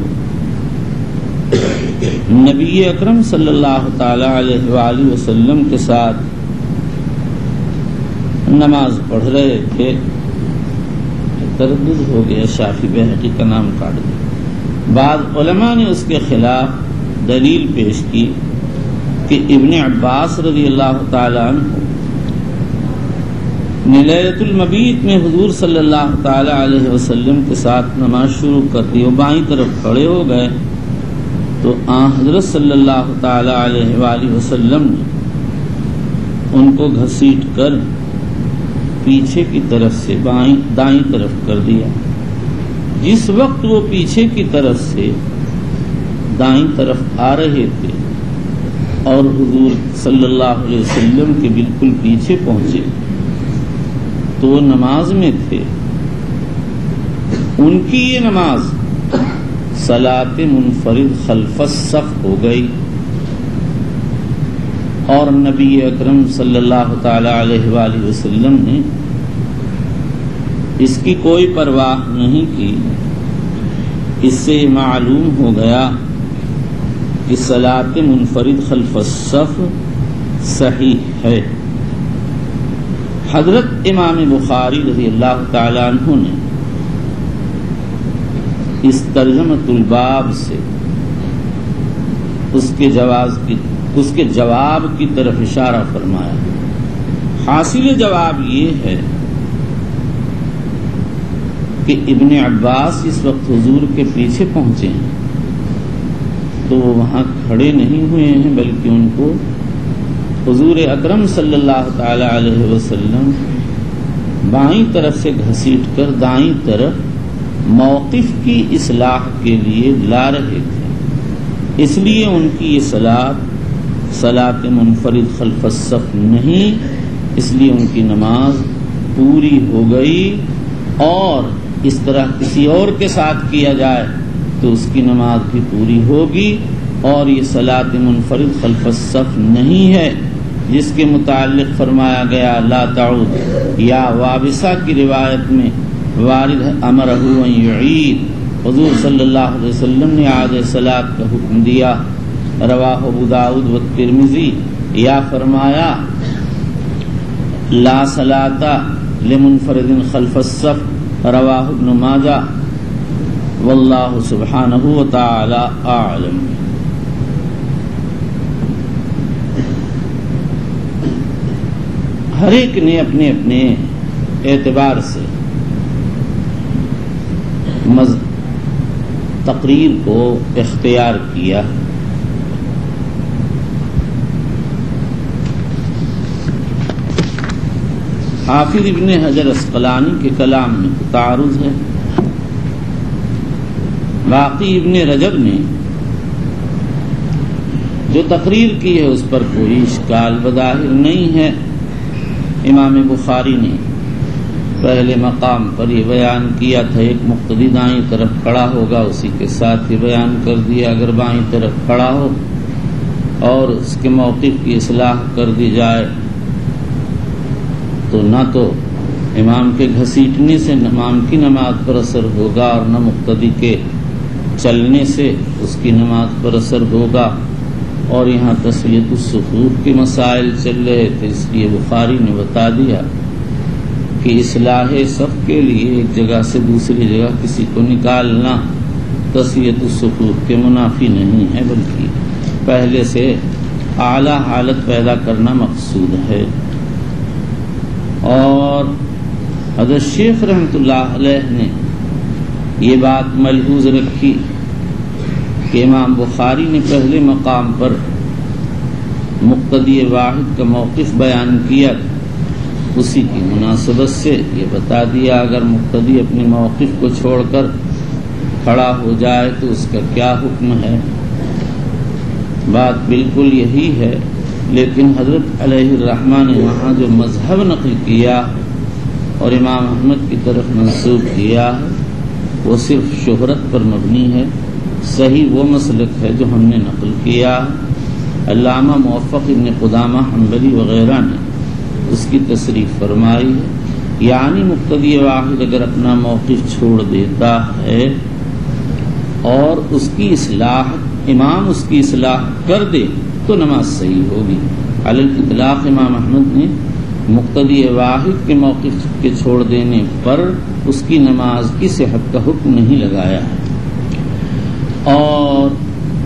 نبی اکرم صلی اللہ تعالی علیہ وآلہ وسلم کے ساتھ نماز پڑھ رہے تھے، تردد ہو گیا، شافعی بہقی کا نام کاٹ دیا۔ بعض علماء نے اس کے خلاف دلیل پیش کی کہ ابن عباس رضی اللہ تعالی عنہ لیلۃ المبیت میں حضور صلی اللہ تعالی علیہ وسلم کے ساتھ نماز شروع کرتی، وہ بائیں طرف کھڑے ہو گئے تو حضرت صلی اللہ تعالی علیہ وآلہ وسلم نے ان کو گھسیٹ کر پیچھے کی طرف سے دائیں طرف کر دیا۔ جس وقت وہ پیچھے کی طرف سے دائیں طرف آ رہے تھے اور حضور صلی اللہ علیہ وسلم کے بالکل پیچھے پہنچے تو وہ نماز میں تھے، ان کی یہ نماز صلاۃ منفرد خلف الصف ہو گئی، اور نبی اکرم صلی اللہ تعالی علیہ وآلہ وسلم نے اس کی کوئی پرواہ نہیں کی۔ اس سے معلوم ہو گیا کہ صلاۃ منفرد خلف الصف صحیح ہے۔ حضرت امام بخاری رضی اللہ تعالی عنہ نے اس ترجمۃ الباب سے اس کے جواب کی طرف اشارہ فرمایا۔ حاصل جواب یہ ہے کہ ابن عباس اس وقت حضور کے پیچھے پہنچے ہیں تو وہ وہاں کھڑے نہیں ہوئے ہیں، بلکہ ان کو حضور اکرم صلی اللہ تعالی علیہ وسلم بائیں طرف سے گھسیٹ کر دائیں طرف موقف کی اصلاح کے لیے لا رہے تھے، اس لیے ان کی یہ صلاۃ منفرد خلف الصف نہیں، اس لیے ان کی نماز پوری ہو گئی۔ اور اس طرح کسی اور کے ساتھ کیا جائے تو اس کی نماز بھی پوری ہوگی، اور یہ صلاۃ منفرد خلف الصف نہیں ہے جس کے متعلق فرمایا گیا لا تعود، یا وابسہ کی روایت میں وارد ہے امرہ ان یعید، حضور صلی اللہ علیہ وسلم نے اعادہ صلاۃ کا حکم دیا، رواہ ابو داؤد و ترمذی، یا فرمایا لا صلاۃ لمنفرد خلف الصف، رواہ ابن ماجہ، واللہ سبحانہ وتعالی اعلم۔ ہر ایک نے اپنے اپنے اعتبار سے تقریر کو اختیار کیا۔ حافظ ابن حجر اسقلانی کے کلام میں تعارض ہے، باقی ابن رجب نے جو تقریر کی ہے اس پر کوئی اشکال بظاہر نہیں ہے۔ امام بخاری نے پہلے مقام پر یہ بیان کیا تھا، ایک مقتدی دائیں طرف کھڑا ہوگا، اسی کے ساتھ یہ بیان کر دیا اگر بائیں طرف کھڑا ہو اور اس کے موقف کی اصلاح کر دی جائے تو نہ تو امام کے گھسیٹنے سے امام کی نماز پر اثر ہوگا اور نہ مقتدی کے چلنے سے اس کی نماز پر اثر ہوگا۔ اور یہاں تسویۃ الصفوف کے مسائل چل رہے تھے، اس لیے بخاری نے بتا دیا کہ اصلاح صف کے لیے ایک جگہ سے دوسری جگہ کسی کو نکالنا تسویۃ الصفوف کے منافی نہیں ہے، بلکہ پہلے سے اعلیٰ حالت پیدا کرنا مقصود ہے۔ اور حضرت شیخ رحمۃ اللہ علیہ نے یہ بات ملحوظ رکھی کہ امام بخاری نے پہلے مقام پر مقتدی واحد کا موقف بیان کیا، اسی کی مناسبت سے یہ بتا دیا اگر مقتدی اپنے موقف کو چھوڑ کر کھڑا ہو جائے تو اس کا کیا حکم ہے۔ بات بالکل یہی ہے، لیکن حضرت علیہ الرحمہ نے وہاں جو مذہب نقل کیا اور امام احمد کی طرف منسوب کیا وہ صرف شہرت پر مبنی ہے، صحیح وہ مسلک ہے جو ہم نے نقل کیا۔ علامہ موفق ابن قدامہ حنبلی وغیرہ نے اس کی تصریح فرمائی ہے، یعنی مقتدی واحد اگر اپنا موقف چھوڑ دیتا ہے اور اس کی اصلاح امام اس کی اصلاح کر دے تو نماز صحیح ہوگی۔ علی الاطلاق امام احمد نے مقتدی واحد کے موقف کے چھوڑ دینے پر اس کی نماز کی صحت کا حکم نہیں لگایا ہے۔ اور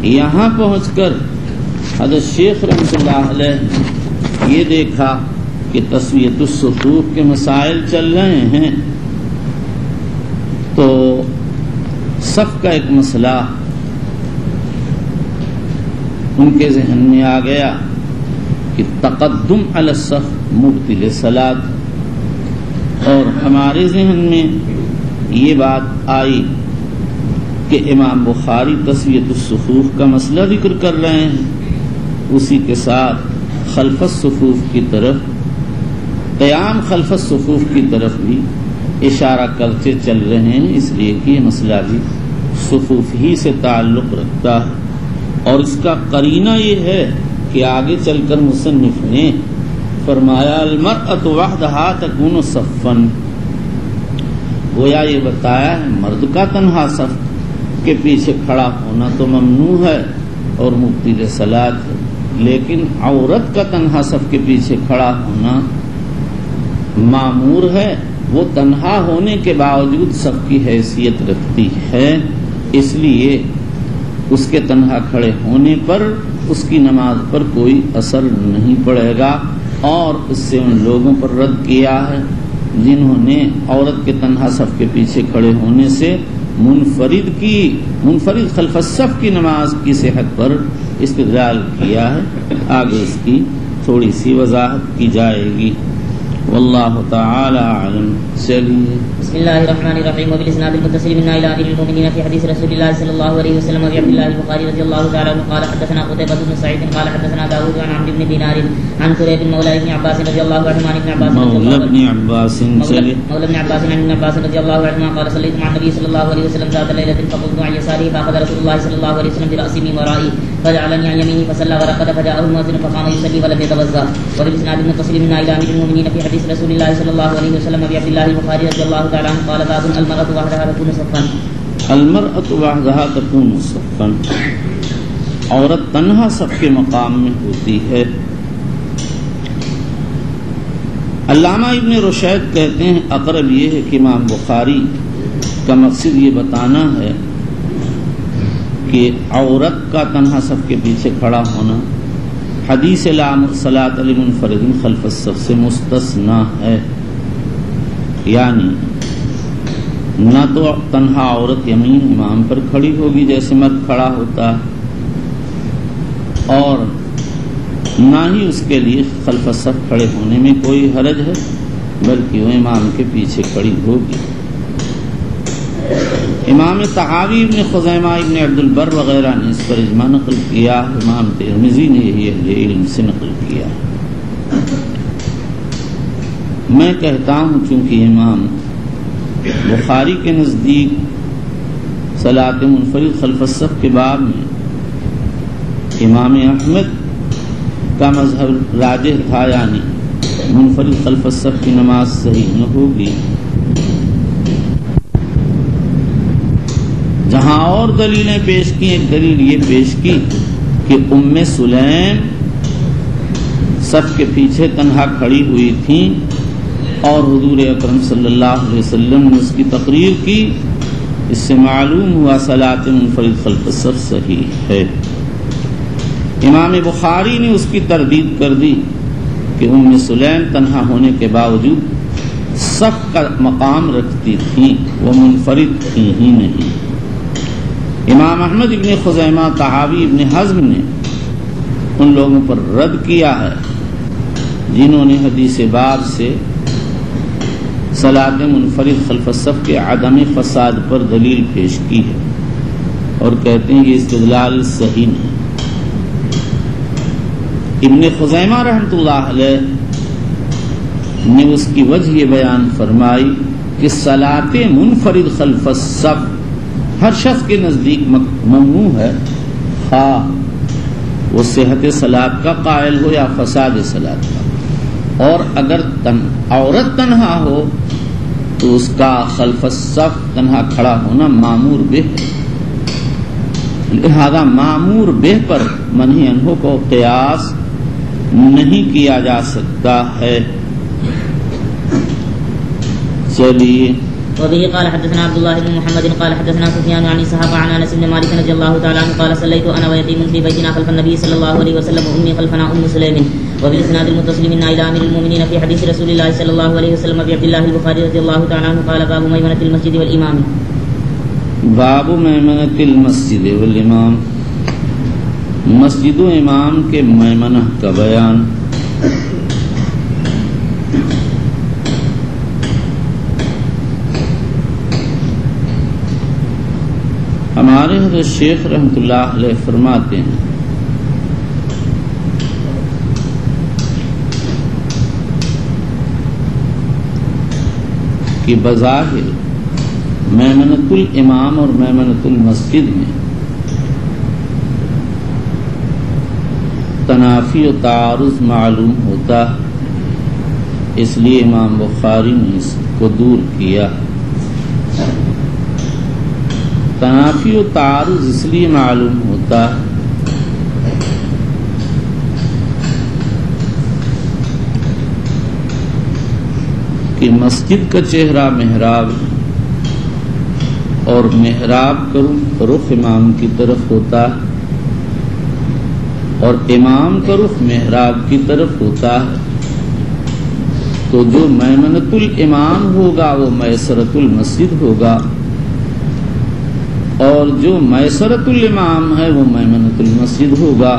یہاں پہنچ کر حضرت شیخ رحمۃ اللہ علیہ نے یہ دیکھا کہ تسویۃ الصفوف کے مسائل چل رہے ہیں تو صف کا ایک مسئلہ ان کے ذہن میں آ گیا کہ تقدم علی الصف مبطل صلاۃ، اور ہمارے ذہن میں یہ بات آئی کہ امام بخاری تسویۃ الصفوف کا مسئلہ ذکر کر رہے ہیں، اسی کے ساتھ خلف الصفوف کی طرف قیام خلف الصفوف کی طرف بھی اشارہ کرتے چل رہے ہیں، اس لیے کہ یہ مسئلہ بھی صفوف ہی سے تعلق رکھتا ہے۔ اور اس کا قرینہ یہ ہے کہ آگے چل کر مصنف نے فرمایا المرأۃ وحدہا تکون صفا، گویا یہ بتایا ہے مرد کا تنہا صف کے پیچھے کھڑا ہونا تو ممنوع ہے اور مبطل صلاۃ ہے، لیکن عورت کا تنہا صف کے پیچھے کھڑا ہونا معمور ہے، وہ تنہا ہونے کے باوجود صف کی حیثیت رکھتی ہے، اس لیے اس کے تنہا کھڑے ہونے پر اس کی نماز پر کوئی اثر نہیں پڑے گا۔ اور اس سے ان لوگوں پر رد کیا ہے جنہوں نے عورت کے تنہا صف کے پیچھے کھڑے ہونے سے منفرد خلف الصف کی نماز کی صحت پر استدلال کیا ہے۔ آگے اس کی تھوڑی سی وضاحت کی جائے گی، واللہ تعالی اعلم۔ چلیے بسم اللہ الرحمن الرحیم، وبالاسناد المتصل منا الى امیر المؤمنین فی حدیث رسول اللہ صلی اللہ علیہ وسلم ابی عبد اللہ البخاری رضی اللہ تعالی عنہ قال حدثنا قتیبہ بن سعید قال حدثنا داؤد عن عمرو بن دینار عن قریب مولى ابن عباس رضی اللہ عنہ عن ابن عباس مولى ابن عباس عن ابن عباس رضی اللہ عنہ قال صلیت مع النبی صلی اللہ علیہ وسلم ذات لیلۃ فقمت عن يساره فاخذ رسول الله صلی اللہ علیہ وسلم برأسی من ورائي فجعلني عن يمينه فصلى ورقد فجاءه المؤذن فقام يصلي ولم يتوضأ۔ وبالاسناد المتصل منا الى امیر المؤمنین فی حدیث رسول اللہ صلی اللہ علیہ وسلم ابی عبد اللہ البخاری رضی اللہ تعالی عنہ قال باب المرأة وحدها تكون صفا، المرأة وحدها تكون صفا، عورت تنہا صف کے مقام میں ہوتی ہے۔ علامہ ابن رشید کہتے ہیں اقرب یہ ہے کہ امام بخاری کا مقصد یہ بتانا ہے کہ عورت کا تنہا صف کے پیچھے کھڑا ہونا حدیث لا صلاۃ لمنفرد خلف الصف سے مستثنا ہے، یعنی نہ تو تنہا عورت یمین امام پر کھڑی ہوگی جیسے مرد کھڑا ہوتا اور نہ ہی اس کے لیے خلف الصف کھڑے ہونے میں کوئی حرج ہے، بلکہ وہ امام کے پیچھے کھڑی ہوگی۔ امام طحاوی ابن خزیمہ ابن عبد البر وغیرہ نے اس پر اجماع نقل کیا، امام ترمذی نے یہی اہل علم سے نقل کیا۔ میں کہتا ہوں چونکہ امام بخاری کے نزدیک صلاۃ منفرد خلف الصف کے باب میں امام احمد کا مذہب راجح تھا، یعنی منفرد خلف الصف کی نماز صحیح نہ ہوگی، جہاں اور دلیلیں پیش کی، ایک دلیل یہ پیش کی کہ ام سلیم صف کے پیچھے تنہا کھڑی ہوئی تھیں اور حضور اکرم صلی اللہ علیہ وسلم نے اس کی تقریر کی، اس سے معلوم ہوا صلاۃ منفرد خلف الصف صحیح ہے۔ امام بخاری نے اس کی تردید کر دی کہ ام سلیم تنہا ہونے کے باوجود صف کا مقام رکھتی تھیں، وہ منفرد تھیں ہی نہیں۔ امام احمد ابن خزیمہ، طحاوی، ابن حزم نے ان لوگوں پر رد کیا ہے جنہوں نے حدیث باب سے صلاۃ منفرد خلف الصف کے عدم فساد پر دلیل پیش کی ہے اور کہتے ہیں یہ استدلال صحیح نہیں۔ ابن خزیمہ رحمۃ اللہ علیہ نے اس کی وجہ یہ بیان فرمائی کہ صلاۃ منفرد خلف الصف ہر شخص کے نزدیک ممنوع ہے، خواہ وہ صحت صلاۃ کا قائل ہو یا فساد صلاۃ کا، اور اگر عورت تنہا ہو تو اس کا خلف الصف تنہا کھڑا ہونا معمور بہ ہے، لہذا معمور بہ پر منہی عنہ کو قیاس نہیں کیا جا سکتا ہے۔ چلیے وبه قال حدثنا عبد الله بن محمد قال حدثنا سفيان عن اسحاق عن انس بن مالك رضي الله تعالى عنه قال صليت انا ويتيم في بيتنا خلف النبي صلى الله عليه وسلم وامي خلفنا ام سليم وبالاسناد المتصل منا الى امير المؤمنين في حديث رسول الله صلى الله عليه وسلم ابي عبد الله البخاري رضي الله تعالى عنه قال باب ميمنة المسجد والامام، باب میمنۃ المسجد والامام، مسجد و امام کے میمنہ کا بیان۔ ہمارے حضرت شیخ رحمۃ اللہ علیہ فرماتے ہیں کہ بظاہر میمنۃ الامام اور میمنۃ المسجد میں تنافی و تعارض معلوم ہوتا، اس لیے امام بخاری نے اس کو دور کیا۔ تنافی و تعارض اس لیے معلوم ہوتا کہ مسجد کا چہرہ محراب اور محراب کا رخ امام کی طرف ہوتا اور امام کا رخ محراب کی طرف ہوتا ہے، تو جو میمنۃ الامام ہوگا وہ میسرۃ المسجد ہوگا، اور جو میسرۃ الامام ہے وہ میمنۃ المسجد ہوگا۔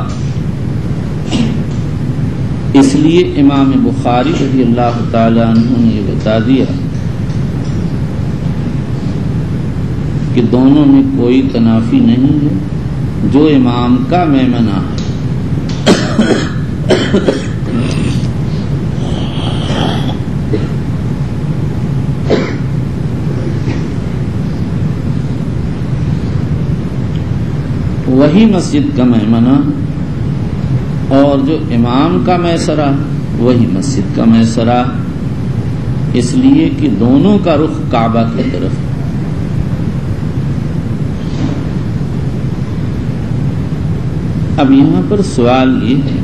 اس لیے امام بخاری رضی اللہ تعالی عنہ نے یہ بتا دیا کہ دونوں میں کوئی تنافی نہیں ہے، جو امام کا میمنہ ہے وہی مسجد کا میمنہ، اور جو امام کا میسرہ وہی مسجد کا میسرہ، اس لیے کہ دونوں کا رخ کعبہ کی طرف۔ اب یہاں پر سوال یہ ہے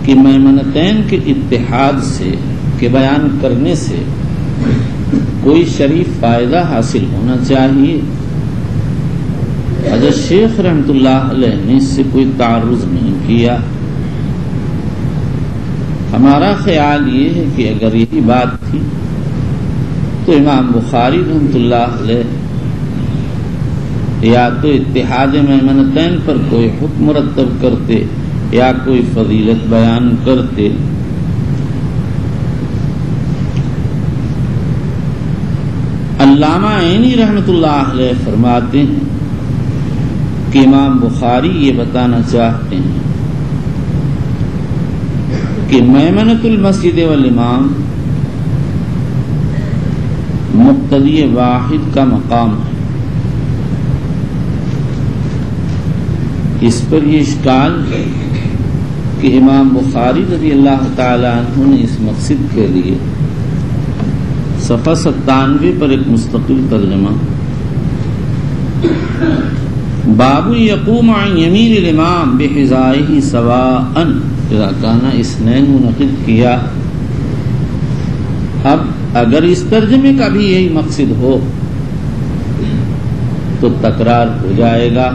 کہ میمنتین کے اتحاد سے کے بیان کرنے سے کوئی شریف فائدہ حاصل ہونا چاہیے۔ حضرت شیخ رحمۃ اللہ علیہ نے اس سے کوئی تعرض نہیں کیا۔ ہمارا خیال یہ ہے کہ اگر یہی بات تھی تو امام بخاری رحمۃ اللہ علیہ یا تو اتحاد میمنتین پر کوئی حکم مرتب کرتے یا کوئی فضیلت بیان کرتے۔ علامہ عینی رحمۃ اللہ علیہ فرماتے ہیں کہ امام بخاری یہ بتانا چاہتے ہیں کہ میمنۃ المسجد والامام مقتدی واحد کا مقام ہے. اس پر یہ اشکال ہے کہ امام بخاری رضی اللہ تعالی عنہ نے اس مقصد کے لیے صفحہ 97 پر ایک مستقل ترجمہ باب یقوم عن یمین الامام بحذائه سواء اذا کان اثنین منعقد کیا. اب اگر اس ترجمے کا بھی یہی مقصد ہو تو تکرار ہو جائے گا.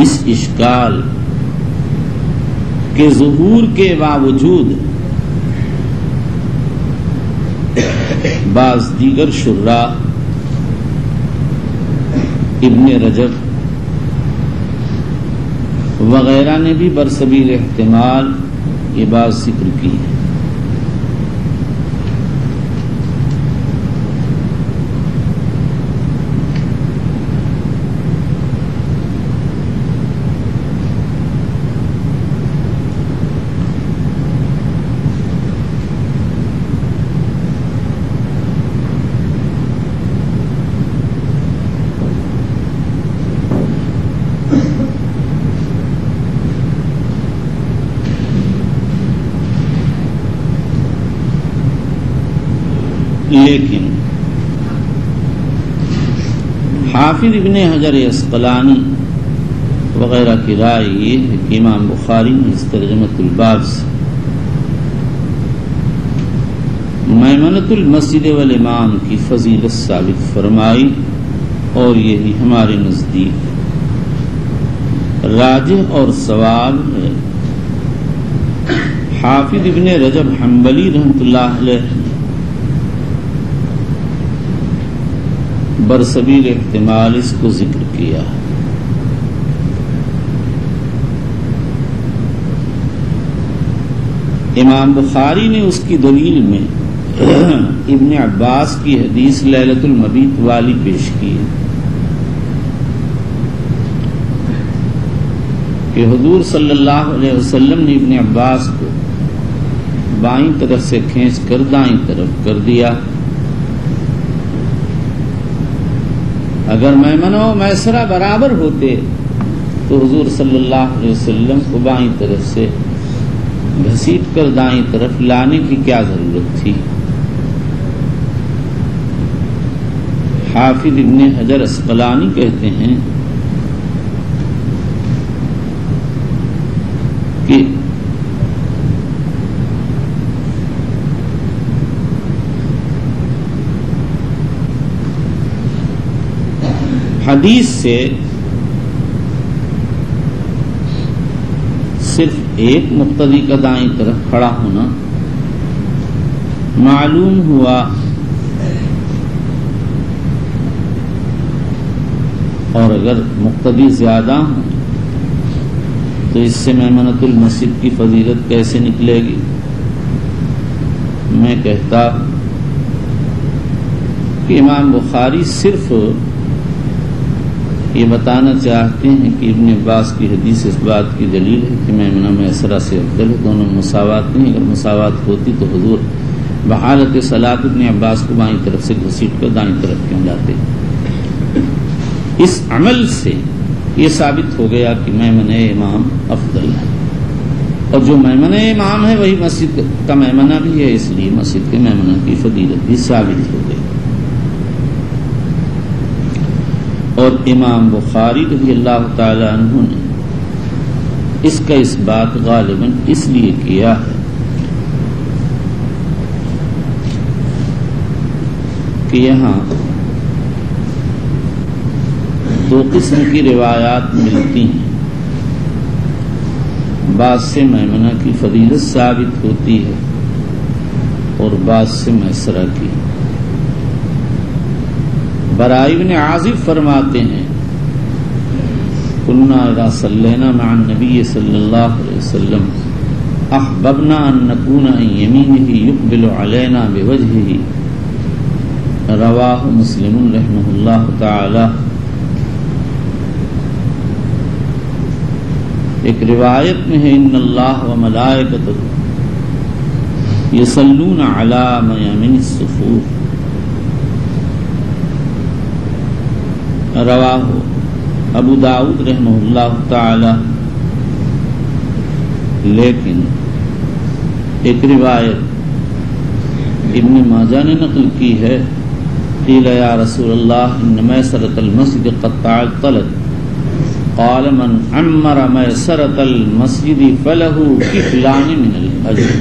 اس اشکال کے ظہور کے باوجود بعض دیگر شراح ابن رجب وغیرہ نے بھی برسبیل احتمال یہ بات ذکر کی ہے. لیکن حافظ ابن حجر عسقلانی وغیرہ کی رائے یہ ہے کہ امام بخاری نے اس ترجمۃ الباب سے میمنۃ المسجد والامام کی فضیلت ثابت فرمائی اور یہی ہمارے نزدیک راجح اور صواب ہے. حافظ ابن رجب حنبلی رحمۃ اللہ علیہ برسبیل احتمال اس کو ذکر کیا ہے. امام بخاری نے اس کی دلیل میں ابن عباس کی حدیث لیلۃ المبیت والی پیش کی ہے کہ حضور صلی اللہ علیہ وسلم نے ابن عباس کو بائیں طرف سے کھینچ کر دائیں طرف کر دیا. اگر میمنہ و میسرہ برابر ہوتے تو حضور صلی اللہ علیہ وسلم کو بائیں طرف سے گھسیٹ کر دائیں طرف لانے کی کیا ضرورت تھی. حافظ ابن حجر عسقلانی کہتے ہیں کہ حدیث سے صرف ایک مقتدی کا دائیں طرف کھڑا ہونا معلوم ہوا اور اگر مقتدی زیادہ ہوں تو اس سے میمنۃ المسجد کی فضیلت کیسے نکلے گی. میں کہتا کہ امام بخاری صرف یہ بتانا چاہتے ہیں کہ ابن عباس کی حدیث اس بات کی دلیل ہے کہ میمنہ میسرہ سے افضل ہے. دونوں مساوات نہیں. اگر مساوات ہوتی تو حضور بحالت صلاۃ ابن عباس کو بائیں طرف سے گھسیٹ کر دائیں طرف کیوں لاتے. اس عمل سے یہ ثابت ہو گیا کہ میمنہ امام افضل ہے اور جو میمنہ امام ہے وہی مسجد کا میمنہ بھی ہے. اس لیے مسجد کے میمنہ کی فضیلت بھی ثابت ہو گئی. اور امام بخاری رضی اللہ تعالی عنہ نے اس کا اس بات غالباً اس لیے کیا ہے کہ یہاں دو قسم کی روایات ملتی ہیں. بعض سے میمنہ کی فضیلت ثابت ہوتی ہے اور بعض سے میسرہ کی. براء بن عازب فرماتے ہیں كنا اذا صلینا مع النبی صلی اللہ علیہ وسلم احببنا ان نکون عن یمینہ یقبل علینا بوجہہ، رواہ مسلم رحمہ اللہ تعالی۔ ایک روایت میں ہے ان اللہ و ملائکتہ یصلون علی میامن الصفوف، رواہ ابو داؤد رحمہ اللہ تعالی۔ لیکن ایک روایت ابن ماجہ نے نقل کی ہے، قیل یا رسول اللہ ان میسرۃ المسجد قد تعطلت، قال من عمر میسرۃ المسجد فلہ کفلان من الاجر۔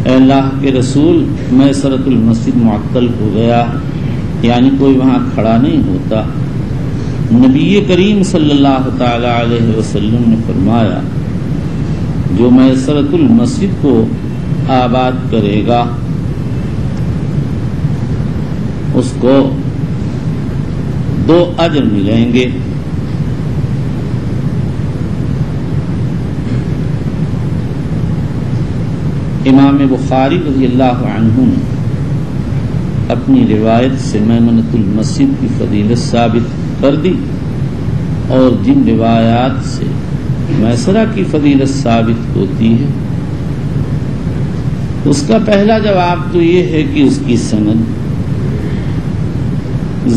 اے اللہ کے رسول، میسرۃ المسجد معطل ہو گیا، یعنی کوئی وہاں کھڑا نہیں ہوتا۔ نبی کریم صلی اللہ تعالی علیہ وسلم نے فرمایا جو میسرۃ المسجد کو آباد کرے گا اس کو 2 اجر ملیں گے۔ امام بخاری رضی اللہ عنہ نے اپنی روایت سے میمنۃ المسجد کی فضیلت ثابت کر دی، اور جن روایات سے میسرہ کی فضیلت ثابت ہوتی ہے اس کا پہلا جواب تو یہ ہے کہ اس کی سند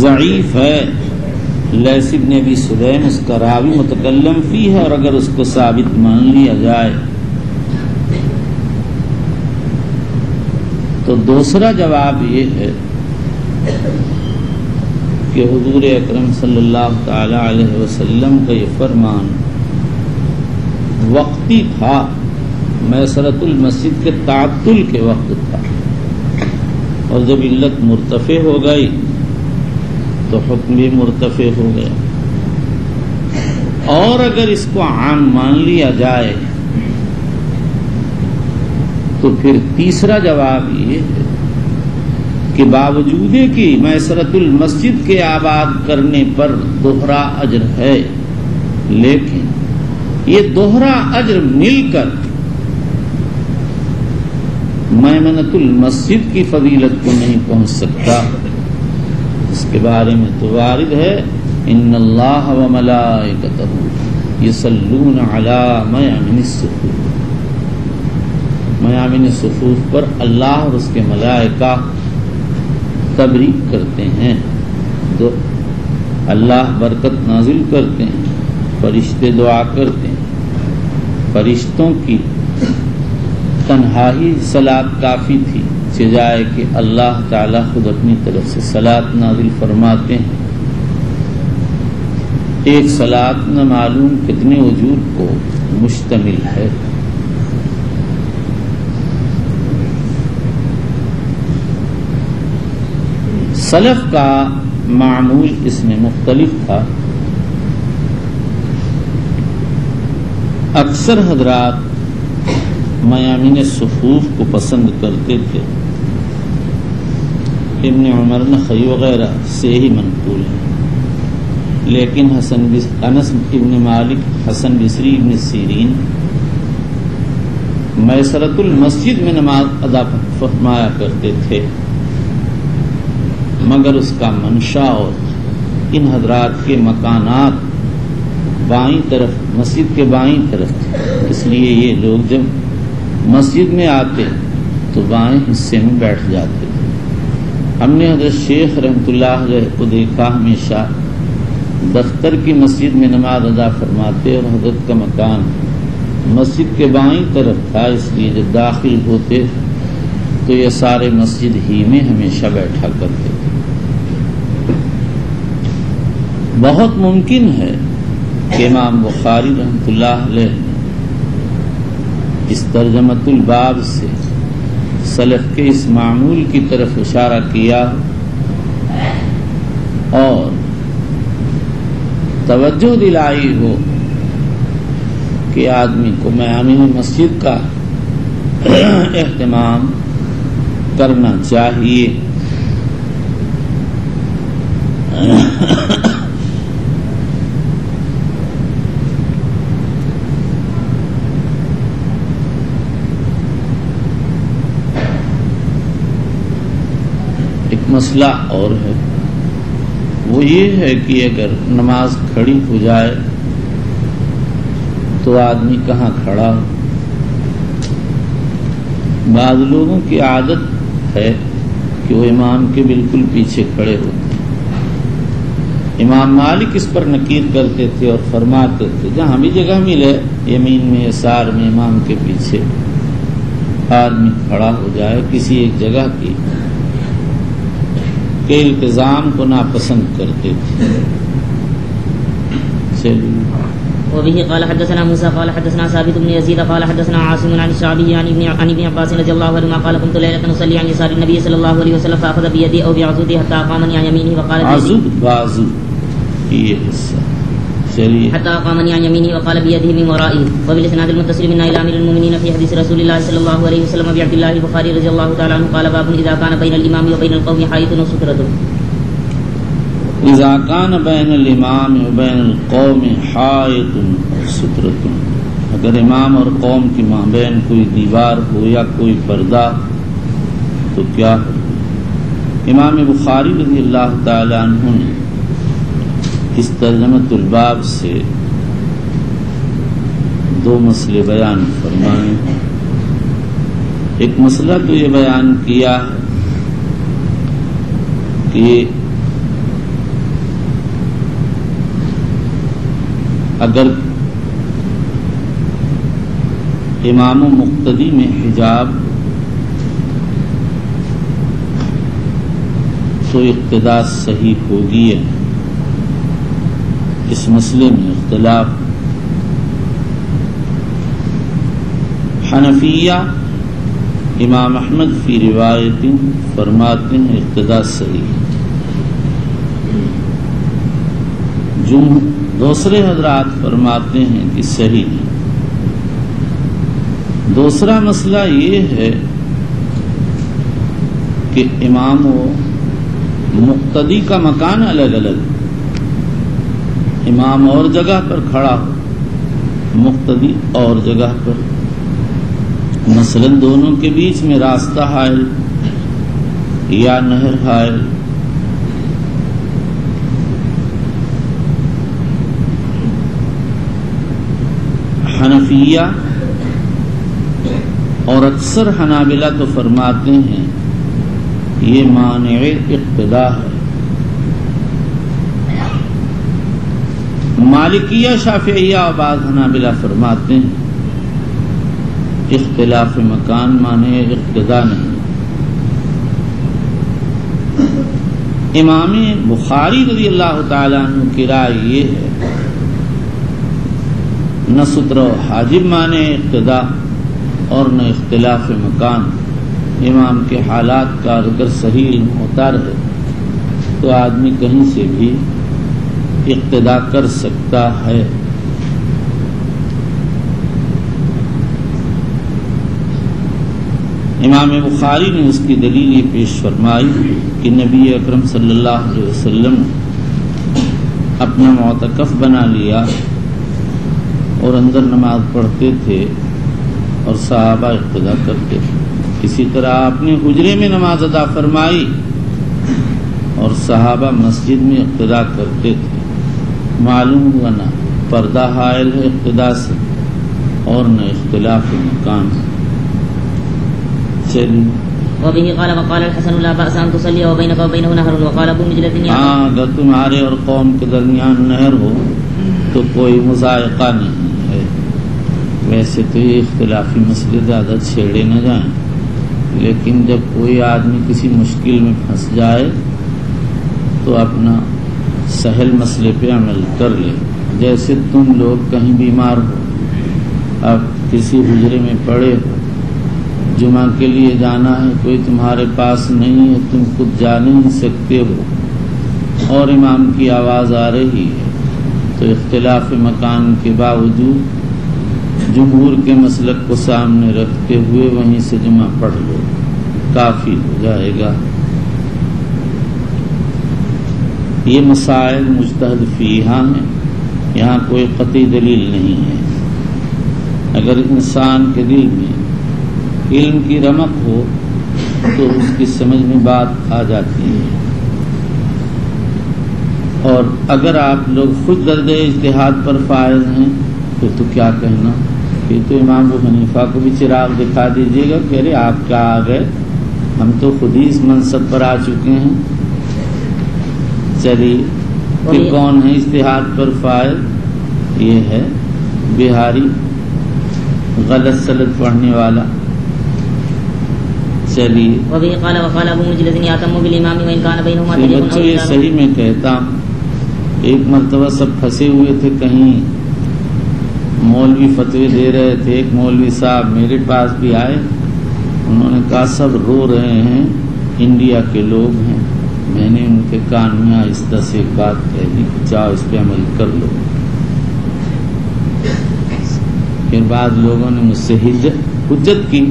ضعیف ہے۔ لیث بن ابی سلیم اس کا راوی متکلم فی ہے، اور اگر اس کو ثابت مان لیا جائے تو دوسرا جواب یہ ہے کہ حضور اکرم صلی اللہ تعالی علیہ وسلم کا یہ فرمان وقتی تھا، میسرۃ المسجد کے تعطل کے وقت تھا، اور جب علت مرتفع ہو گئی تو حکم بھی مرتفع ہو گیا۔ اور اگر اس کو عام مان لیا جائے تو پھر تیسرا جواب یہ ہے کہ باوجود کہ میسرۃ المسجد کے آباد کرنے پر دوہرا اجر ہے، لیکن یہ دوہرا اجر مل کر میمنۃ المسجد کی فضیلت کو نہیں پہنچ سکتا۔ اس کے بارے میں تو وارد ہے ان اللہ و ملائکتہ یصلون علی میامن الصفوف، میامن الصفوف پر اللہ اور اس کے ملائکہ تبریک کرتے ہیں، تو اللہ برکت نازل کرتے ہیں، فرشتے دعا کرتے ہیں۔ فرشتوں کی تنہائی صلاۃ کافی تھی، سجائے کہ اللہ تعالیٰ خود اپنی طرف سے صلاۃ نازل فرماتے ہیں۔ ایک صلاۃ نہ معلوم کتنے وجود کو مشتمل ہے۔ سلف کا معمول اس میں مختلف تھا۔ اکثر حضرات میامن صفوف کو پسند کرتے تھے، ابن عمر نخعی وغیرہ سے ہی منقول ہے، لیکن انس ابن مالک، حسن بصری، ابن سیرین میسرۃ المسجد میں نماز ادا فرمایا کرتے تھے، مگر اس کا منشا اور ان حضرات کے مکانات بائیں طرف، مسجد کے بائیں طرف تھے، اس لیے یہ لوگ جب مسجد میں آتے تو بائیں حصے میں بیٹھ جاتے تھے۔ ہم نے حضرت شیخ رحمۃ اللہ علیہ کو دیکھا ہمیشہ دفتر کی مسجد میں نماز ادا فرماتے، اور حضرت کا مکان مسجد کے بائیں طرف تھا، اس لیے جب داخل ہوتے تو یہ سارے مسجد ہی میں ہمیشہ بیٹھا کرتے تھے۔ بہت ممکن ہے کہ امام بخاری رحمۃ اللہ علیہ اس ترجمۃ الباب سے سلف کے اس معمول کی طرف اشارہ کیا اور توجہ دلائی ہو کہ آدمی کو میامن مسجد کا اہتمام کرنا چاہیے۔ مسئلہ اور ہے، وہ یہ ہے کہ اگر نماز کھڑی ہو جائے تو آدمی کہاں کھڑا ہو۔ بعض لوگوں کی عادت ہے کہ وہ امام کے بالکل پیچھے کھڑے ہوتے ہیں۔ امام مالک اس پر نکیر کرتے تھے اور فرماتے تھے جہاں بھی جگہ ملے یمین میں یسار میں امام کے پیچھے آدمی کھڑا ہو جائے، کسی ایک جگہ کی کے التزام کو ناپسند کرتے تھے۔ چلیے وبه قال حدثنا موسى قال حدثنا ثابت بن يزيد قال حدثنا عاصم عن الشعبي عن ابن عباس رضي الله عنهما قال كنت ليلة نصلي عن يسار النبي صلى الله عليه وسلم فأخذ بيدي أو بعضدي حتى أقامني عن يمينه وقال عضد بازو یہ حصہ چلیے حتى أقامني عن يمينه وقال بيده من ورائه. وبالإسناد المتصل منا إلى أمير المؤمنين في حديث رسول الله صلى الله عليه وسلم أبي عبد الله البخاري رضي الله تعالى عنه قال باب إذا كان بين الإمام وبين القوم حائط وسترة. اذا کان بین الامام و بین القوم حائط سترۃ، اگر امام اور قوم کے مابین کوئی دیوار ہو یا کوئی پردہ تو کیا ہو۔ امام بخاری رضی اللہ تعالی عنہ نے اس ترجمۃ الباب سے دو مسئلے بیان فرمائے۔ ایک مسئلہ تو یہ بیان کیا کہ اگر امام و مقتدی میں حجاب تو اقتداء صحیح ہوگی ہے، اس مسئلے میں اختلاف۔ حنفیہ امام احمد فی روایت فرماتے ہیں اقتداء صحیح، دوسرے حضرات فرماتے ہیں کہ صحیح نہیں۔ دوسرا مسئلہ یہ ہے کہ امام و مقتدی کا مکان الگ الگ، امام اور جگہ پر کھڑا ہو، مقتدی اور جگہ پر، مثلا دونوں کے بیچ میں راستہ حائل یا نہر حائل، حنفیہ اور اکثر حنابلہ تو فرماتے ہیں یہ مانع اقتداء ہے۔ مالکیہ شافعیہ اور بعض حنابلہ فرماتے ہیں اختلاف مکان مانع اقتداء نہیں۔ امام بخاری رضی اللہ تعالی عنہ کی رائے یہ ہے نہ ستر و حاجب مانے اقتداء اور نہ اختلاف مکان۔ امام کے حالات کا اگر صحیح علم ہوتا رہے تو آدمی کہیں سے بھی اقتداء کر سکتا ہے۔ امام بخاری نے اس کی دلیل یہ پیش فرمائی کہ نبی اکرم صلی اللہ علیہ وسلم اپنا معتکف بنا لیا اور اندر نماز پڑھتے تھے اور صحابہ اقتداء کرتے تھے۔ اسی طرح آپ نے حجرے میں نماز ادا فرمائی اور صحابہ مسجد میں اقتداء کرتے تھے۔ معلوم ہوا نہ پردہ حائل ہے اقتداء سے اور نہ اختلاف مکان۔ وبه قال وقال الحسن لا بأس أن تصلي وبينك وبينه نهر وقال ابو مجلد اگر تمہارے اور قوم کے درمیان نہر ہو تو کوئی مضائقہ نہیں ہے۔ ویسے تو یہ اختلافی مسئلے زیادہ چھیڑے نہ جائیں، لیکن جب کوئی آدمی کسی مشکل میں پھنس جائے تو اپنا سہل مسئلے پہ عمل کر لے۔ جیسے تم لوگ کہیں بیمار ہو، اب کسی حجرے میں پڑے ہو، جمعہ کے لیے جانا ہے، کوئی تمہارے پاس نہیں ہے، تم خود جا نہیں سکتے ہو اور امام کی آواز آ رہی ہے، تو اختلاف مکان کے باوجود جمہور کے مسلک کو سامنے رکھتے ہوئے وہیں سے جمعہ پڑھ لو، کافی ہو جائے گا۔ یہ مسائل مجتہد فیہا ہیں، یہاں کوئی قطعی دلیل نہیں ہے۔ اگر انسان کے دل میں علم کی رمق ہو تو اس کی سمجھ میں بات آ جاتی ہے. اور اگر آپ لوگ خود درجہ اجتہاد پر فائز ہیں پھر تو کیا کہنا، پھر تو امام ابو حنیفہ کو بھی چراغ دکھا دیجیے گا کہ ارے آپ کیا آ گئے، ہم تو خود ہی اس منصب پر آ چکے ہیں. چلیے پھر کون ہے اجتہاد پر فائز؟ یہ ہے بہاری، غلط سلط پڑھنے والا. چلیے بچوں یہ صحیح میں کہتا ہوں، ایک مرتبہ سب پھنسے ہوئے تھے کہیں، مولوی فتوی دے رہے تھے. ایک مولوی صاحب میرے پاس بھی آئے، انہوں نے کہا سب رو رہے ہیں، انڈیا کے لوگ ہیں. میں نے ان کے کان میں آہستہ سے ایک بات کہہ دی کہ جاؤ اس پہ عمل کر لو. پھر بعض لوگوں نے مجھ سے حجت کی.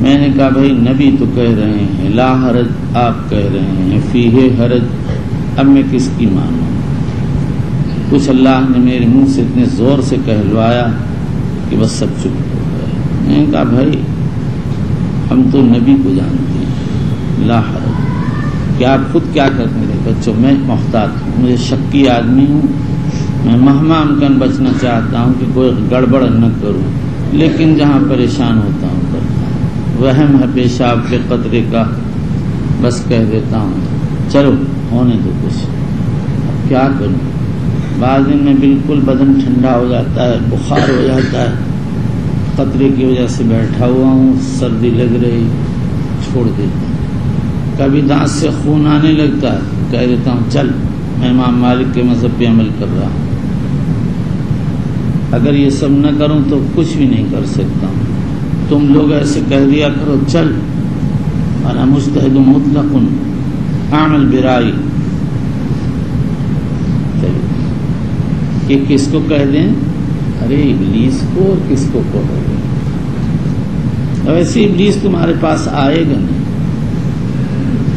میں نے کہا بھائی نبی تو کہہ رہے ہیں لا حرج، آپ کہہ رہے ہیں فیہ حرج، اب میں کس کی مانوں؟ کچھ اللہ نے میرے منہ سے اتنے زور سے کہلوایا کہ بس سب چپ ہو گئے. میں نے کہا بھائی ہم تو نبی کو جانتے ہیں لا حرج، کہ آپ خود کیا کرتے ہیں؟ بچوں میں محتاط ہوں، مجھے شکی آدمی ہوں، میں مہما امکان بچنا چاہتا ہوں کہ کوئی گڑبڑ نہ کروں، لیکن جہاں پریشان ہوتا ہوں کرتا ہوں. وہم ہے پیشاب کے قطرے کا، بس کہہ دیتا ہوں چلو ہونے دو کچھ، اب کیا کروں؟ بعض دن میں بالکل بدن ٹھنڈا ہو جاتا ہے، بخار ہو جاتا ہے، قطرے کی وجہ سے بیٹھا ہوا ہوں، سردی لگ رہی، چھوڑ دیتا ہوں. کبھی دانت سے خون آنے لگتا ہے، کہہ دیتا ہوں چل میں امام مالک کے مذہب پہ عمل کر رہا ہوں. اگر یہ سب نہ کروں تو کچھ بھی نہیں کر سکتا ہوں. تم لوگ ایسے کہہ دیا کرو چل انا مجتہد مطلق اعمل برائی، کہ کس کو کہہ دیں؟ ارے ابلیس کو، اور کس کو کہو گے؟ ویسے ابلیس تمہارے پاس آئے گا نہیں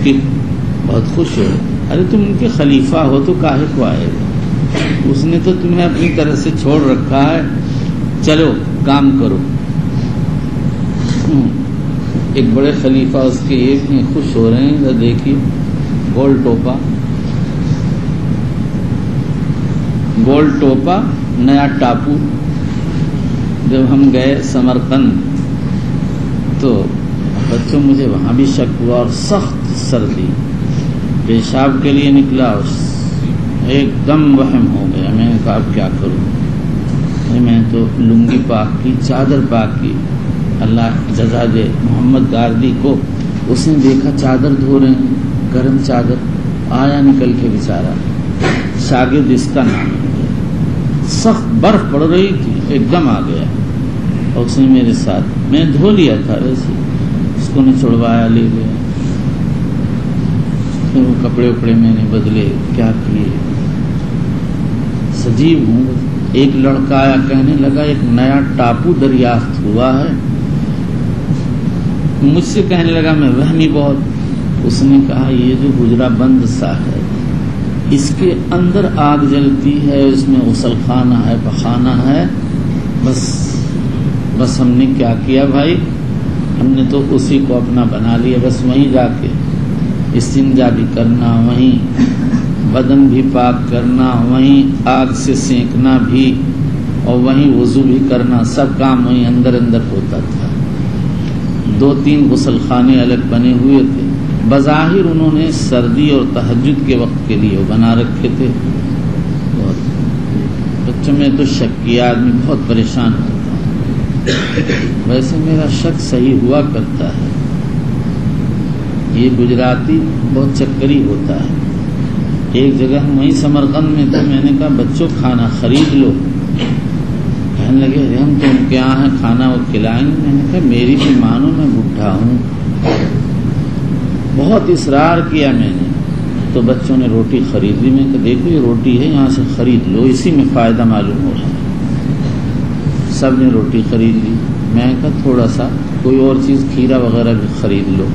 کہ بہت خوش ہو، ارے تم ان کے خلیفہ ہو تو کاہے کو آئے گا؟ اس نے تو تمہیں اپنی طرح سے چھوڑ رکھا ہے، چلو کام کرو. ایک بڑے خلیفہ اس کے ایک ہیں خوش ہو رہے ہیں، دیکھیے گول ٹوپا نیا ٹاپو. جب ہم گئے سمرقند تو بچوں مجھے وہاں بھی شک ہوا، اور سخت سردی، پیشاب کے لیے نکلا، ایک دم وہم ہو گیا. میں نے کہا اب کیا کروں؟ میں تو لنگی پاک کی، چادر پاک کی، اللہ جزا دے محمد گاردی کو. اس نے دیکھا چادر دھو رہے ہیں، گرم چادر، آیا نکل کے بیچارہ، شاگرد اس کا نام ہے. سخت برف پڑ رہی تھی، ایک دم آ گیا، اور اس نے میرے ساتھ، میں دھو لیا تھا ویسے، اس کو نے چھڑوایا، لے گیا. پھر وہ کپڑے وپڑے میں نے بدلے، کیا کیے، سجیب ہوں. ایک لڑکا آیا کہنے لگا ایک نیا ٹاپو دریافت ہوا ہے. مجھ سے کہنے لگا میں وہمی بہت. اس نے کہا یہ جو حجرہ بند سا ہے اس کے اندر آگ جلتی ہے، اس میں غسل خانہ ہے، پخانہ ہے. بس ہم نے کیا کیا بھائی، ہم نے تو اسی کو اپنا بنا لیا. بس وہیں جا کے استنجا بھی کرنا، وہیں بدن بھی پاک کرنا، وہیں آگ سے سینکنا بھی، اور وہیں وضو بھی کرنا، سب کام وہیں اندر ہوتا تھا. 2-3 غسل خانے الگ بنے ہوئے تھے. بظاہر انہوں نے سردی اور تہجد کے وقت کے لیے بنا رکھے تھے. بچوں میں تو شک کیا، آدمی بہت پریشان ہوتا ہے. ویسے میرا شک صحیح ہوا کرتا ہے. یہ گجراتی بہت چکری ہوتا ہے. ایک جگہ ہم وہیں سمرقند میں تھے، میں نے کہا بچوں کھانا خرید لو. کہنے لگے ہم تو ان کے یہاں ہیں، کھانا وہ کھلائیں گے. میں نے کہا میری بھی مانو، میں بڈھا ہوں. بہت اصرار کیا میں نے، تو بچوں نے روٹی خرید لی. میں کہا دیکھو یہ روٹی ہے، یہاں سے خرید لو، اسی میں فائدہ معلوم ہو رہا ہے. سب نے روٹی خرید لی. میں کہا تھوڑا سا کوئی اور چیز کھیرا وغیرہ بھی خرید لو.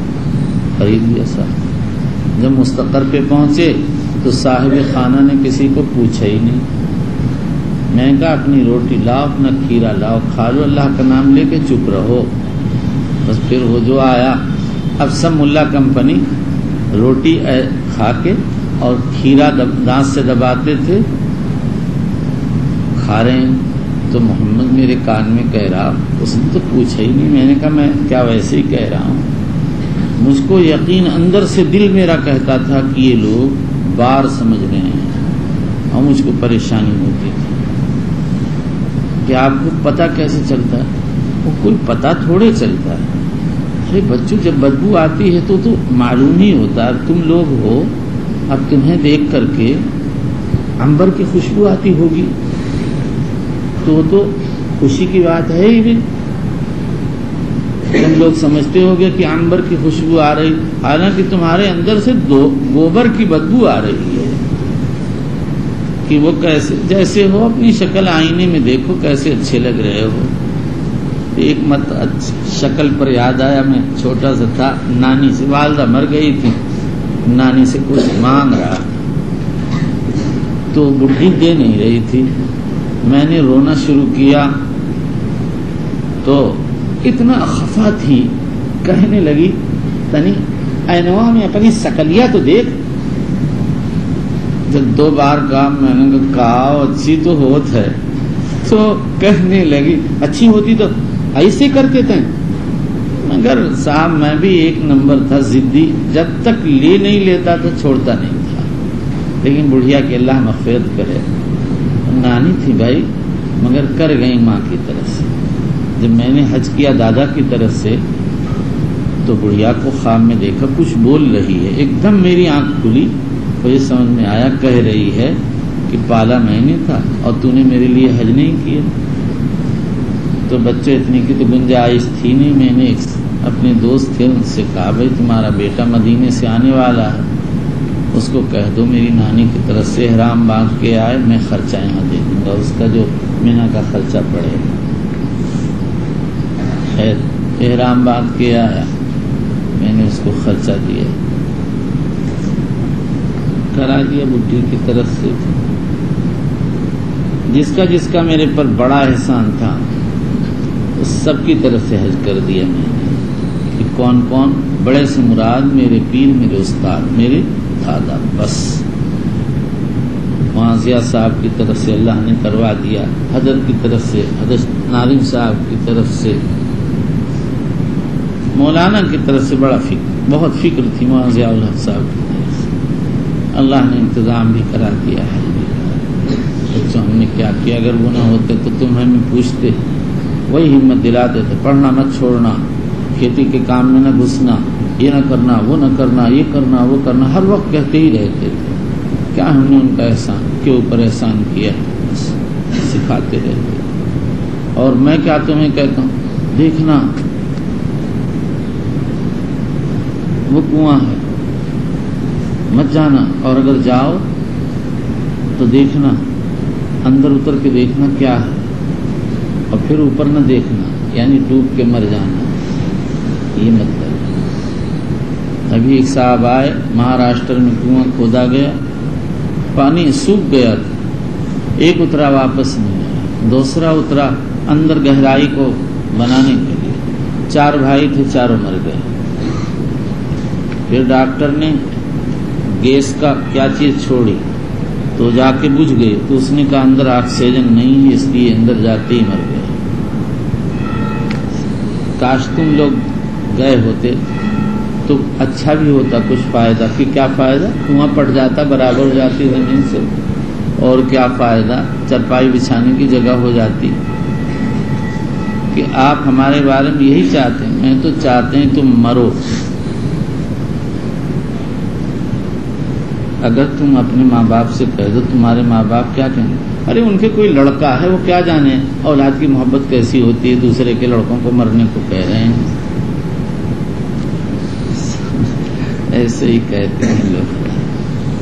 خرید لیا سب. جب مستقر پہ پہنچے تو صاحب خانہ نے کسی کو پوچھا ہی نہیں. میں نے کہا اپنی روٹی لاؤ، اپنا کھیرا لاؤ، کھا لو، اللہ کا نام لے کے چپ رہو. بس پھر وہ جو آیا اب سب ملا کمپنی روٹی کھا کے اور کھیرا دانت سے دباتے تھے، کھا رہے ہیں، تو محمد میرے کان میں کہہ رہا، اس نے تو پوچھا ہی نہیں، میں نے کہا میں کیا ویسے ہی کہہ رہا ہوں، مجھ کو یقین اندر سے دل میرا کہتا تھا کہ یہ لوگ بار سمجھ رہے ہیں، اور مجھ کو پریشانی ہوتی تھی کہ آپ کو پتہ کیسے چلتا ہے؟ وہ کوئی پتہ تھوڑے چلتا ہے، ارے بچوں جب بدبو آتی ہے تو معلوم ہی ہوتا ہے، تم لوگ ہو، اب تمہیں دیکھ کر کے عنبر کی خوشبو آتی ہوگی تو خوشی کی بات ہے ہی بھی، تم لوگ سمجھتے ہوگے کہ عنبر کی خوشبو آ رہی، حالانکہ تمہارے اندر سے گوبر کی بدبو آ رہی ہے کہ وہ کیسے جیسے ہو، اپنی شکل آئینے میں دیکھو کیسے اچھے لگ رہے ہو۔ ایک شکل پر یاد آیا، میں چھوٹا سا تھا، نانی سے، والدہ مر گئی تھی، نانی سے کچھ مانگ رہا تو بڈھی دے نہیں رہی تھی، میں نے رونا شروع کیا تو اتنا خفا تھی، کہنے لگی تنی اینوا میں اپنی شکلیہ تو دیکھ، جب 2 بار کہا میں نے کہا اچھی تو ہوت ہے، تو کہنے لگی اچھی ہوتی تو ایسے کرتے تھے، مگر صاحب میں بھی ایک نمبر تھا ضدی، جب تک لے نہیں لیتا تو چھوڑتا نہیں تھا، لیکن بڑھیا کہ اللہ مغفرت کرے، نانی تھی بھائی مگر کر گئی ماں کی طرف سے۔ جب میں نے حج کیا دادا کی طرف سے تو بڑھیا کو خواب میں دیکھا کچھ بول رہی ہے، ایک دم میری آنکھ کھلی، مجھے سمجھ میں آیا کہہ رہی ہے کہ پالا میں نے تھا اور تو نے میرے لیے حج نہیں کیا۔ تو بچے اتنی کی تو گنجائش تھی نہیں، میں نے اپنے دوست تھے ان سے کہا بھائی تمہارا بیٹا مدینے سے آنے والا ہے، اس کو کہہ دو میری نانی کی طرف سے احرام باندھ کے آئے، میں خرچہ یہاں دے دوں گا، اس کا جو مینا کا خرچہ پڑے گا۔ خیر احرام باندھ کے آیا، میں نے اس کو خرچہ دیا، کرا دیا بڈھی کی طرف سے، جس کا میرے پر بڑا احسان تھا اس سب کی طرف سے حج کر دیا میں نے، کہ کون کون، بڑے سے مراد میرے پیر، میرے استاد، میرے دادا، بس معاذیہ صاحب کی طرف سے اللہ نے کروا دیا، حضرت کی طرف سے، حضرت ناظم صاحب کی طرف سے، مولانا کی طرف سے بہت فکر تھی معاذیہ الحق صاحب کی طرف سے، اللہ نے انتظام بھی کرا دیا ہے۔ بچوں ہم نے کیا کیا، اگر وہ نہ ہوتے تو تم ہمیں پوچھتے، وہی ہمت دلاتے تھے، پڑھنا مت چھوڑنا، کھیتی کے کام میں نہ گھسنا، یہ نہ کرنا، وہ نہ کرنا، یہ کرنا، وہ کرنا، ہر وقت کہتے ہی رہتے تھے۔ کیا ہم نے ان کا احسان کے اوپر احسان کیا، سکھاتے رہتے۔ اور میں کیا تمہیں کہتا ہوں، دیکھنا وہ کنواں ہے، مت جانا، اور اگر جاؤ تو دیکھنا، اندر اتر کے دیکھنا کیا ہے، اور پھر اوپر نہ دیکھنا، یعنی ڈوب کے مر جانا، یہ مطلب۔ ابھی ایک صاحب آئے، مہاراشٹر میں کنواں کھودا گیا، پانی سوکھ گیا، ایک اترا واپس نہیں آیا، دوسرا اترا اندر گہرائی کو بنانے کے لیے، 4 بھائی تھے، چاروں مر گئے۔ پھر ڈاکٹر نے گیس کا کیا چیز چھوڑی تو جا کے بجھ گئی، تو اس نے کہا اندر آکسیجن نہیں ہے، اس لیے اندر جاتے ہی مر گئے۔ کاش تم لوگ گئے ہوتے تو اچھا بھی ہوتا، کچھ فائدہ، کہ کیا فائدہ، کنواں پٹ جاتا، برابر ہو جاتی زمین سے، اور کیا فائدہ، چرپائی بچھانے کی جگہ ہو جاتی۔ کہ آپ ہمارے بارے میں یہی چاہتے ہیں، میں تو چاہتے ہیں تم مرو۔ اگر تم اپنے ماں باپ سے کہہ دو، تمہارے ماں باپ کیا کہیں گے، ارے ان کے کوئی لڑکا ہے، وہ کیا جانے اولاد کی محبت کیسی ہوتی ہے، دوسرے کے لڑکوں کو مرنے کو کہہ رہے ہیں۔ ایسے ہی کہتے ہیں لوگ،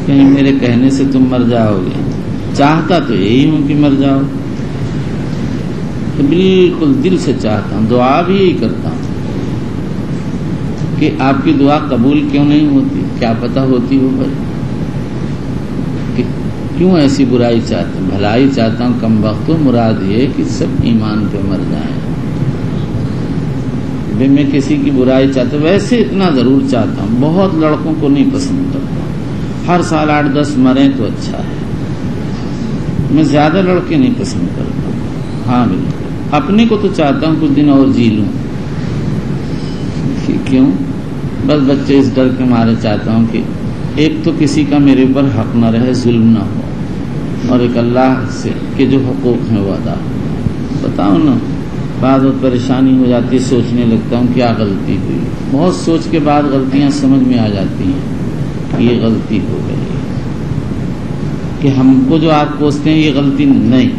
کہیں میرے کہنے سے تم مر جاؤ گے، چاہتا تو یہی ہوں کہ مر جاؤ، تو بالکل دل سے چاہتا ہوں، دعا بھی یہی کرتا ہوں کہ آپ کی دعا قبول کیوں نہیں ہوتی، کیا پتہ ہوتی ہو بھائی، کیوں ایسی برائی چاہتا ہوں، بھلائی چاہتا ہوں، کم وقت مراد یہ کہ سب ایمان پہ مر جائیں، بھی میں کسی کی برائی چاہتا ہوں، ویسے اتنا ضرور چاہتا ہوں، بہت لڑکوں کو نہیں پسند کرتا، ہر سال 8-10 مریں تو اچھا ہے، میں زیادہ لڑکے نہیں پسند کرتا۔ ہاں بالکل، اپنے کو تو چاہتا ہوں کچھ دن اور جی لوں، کیوں؟ بس بچے اس ڈر کے مارے چاہتا ہوں کہ ایک تو کسی کا میرے اوپر حق نہ رہے، ظلم نہ ہو، اور ایک اللہ سے کہ جو حقوق ہیں وہ ادا ہو۔ بتاؤ نا، بعض وقت پریشانی ہو جاتی ہے، سوچنے لگتا ہوں کیا غلطی ہوئی، بہت سوچ کے بعد غلطیاں سمجھ میں آ جاتی ہیں کہ یہ غلطی ہو گئی ہے، کہ ہم کو جو آپ کوستے ہیں یہ غلطی نہیں۔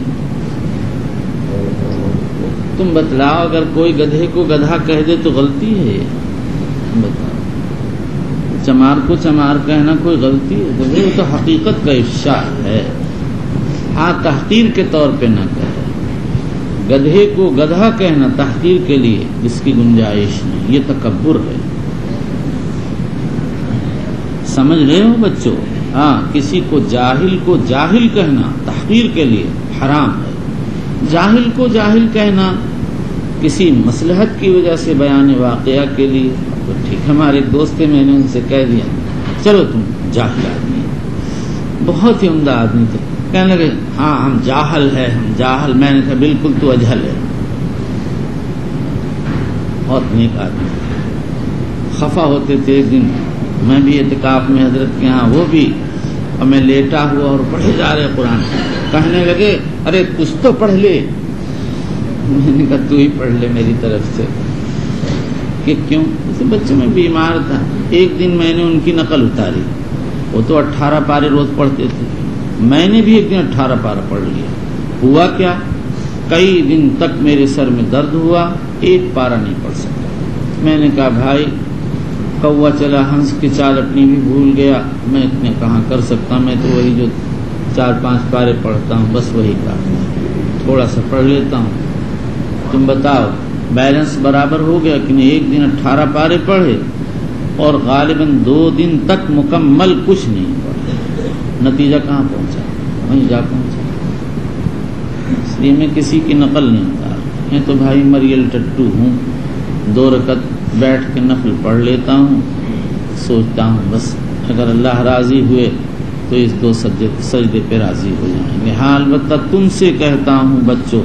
تم بتلاؤ، اگر کوئی گدھے کو گدھا کہہ دے تو غلطی ہے؟ بتاؤ، چمار کو چمار کہنا کوئی غلطی ہے؟ تو وہ تو حقیقت کا افشا ہے، ہاں تحقیر کے طور پہ نہ کہے۔ گدھے کو گدھا کہنا تحقیر کے لیے اس کی گنجائش نہیں، یہ تکبر ہے۔ سمجھ رہے ہو بچوں؟ ہاں، کسی کو جاہل کہنا تحقیر کے لیے حرام ہے۔ جاہل کو جاہل کہنا کسی مصلحت کی وجہ سے بیان واقعہ کے لیے تو ٹھیک۔ ہمارے ایک دوست تھے، میں نے ان سے کہہ دیا چلو تم جاہل آدمی، بہت ہی عمدہ آدمی تھے، کہنے لگے ہاں ہم جاہل ہے، ہم جاہل۔ میں نے کہا بالکل تو اجہل ہے، بہت نیک آدمی۔ خفا ہوتے تھے، ایک دن میں بھی اعتکاف میں حضرت کے ہاں، وہ بھی، اور میں لیٹا ہوا اور پڑھے جا رہے قرآن، کہنے لگے ارے کچھ تو پڑھ لے۔ میں نے کہا تو ہی پڑھ لے میری طرف سے، کہ کیوں؟ اسے بچوں میں بیمار تھا، ایک دن میں نے ان کی نقل اتاری، وہ تو 18 پارے روز پڑھتے تھے، میں نے بھی ایک دن 18 پارہ پڑھ لیا۔ ہوا کیا، کئی دن تک میرے سر میں درد ہوا، ایک پارہ نہیں پڑھ سکا۔ میں نے کہا بھائی، کوا چلا ہنس کی چال اپنی بھی بھول گیا، میں اتنے کہاں کر سکتا، میں تو وہی جو 4-5 پارے پڑھتا ہوں بس وہی کافی ہے، تھوڑا سا پڑھ لیتا ہوں۔ تم بتاؤ بیلنس برابر ہو گیا کہ نہیں؟ ایک دن 18 پارے پڑھے اور غالباً 2 دن تک مکمل کچھ نہیں پڑھے، نتیجہ کہاں پہنچا؟ وہیں جا پہنچا۔ اس لیے میں کسی کی نقل نہیں ہوتا، میں تو بھائی مریل ٹٹو ہوں، 2 رکعت بیٹھ کے نفل پڑھ لیتا ہوں، سوچتا ہوں بس اگر اللہ راضی ہوئے تو اس 2 سجدے پہ راضی ہو جائیں گے۔ ہاں البتہ تم سے کہتا ہوں بچوں،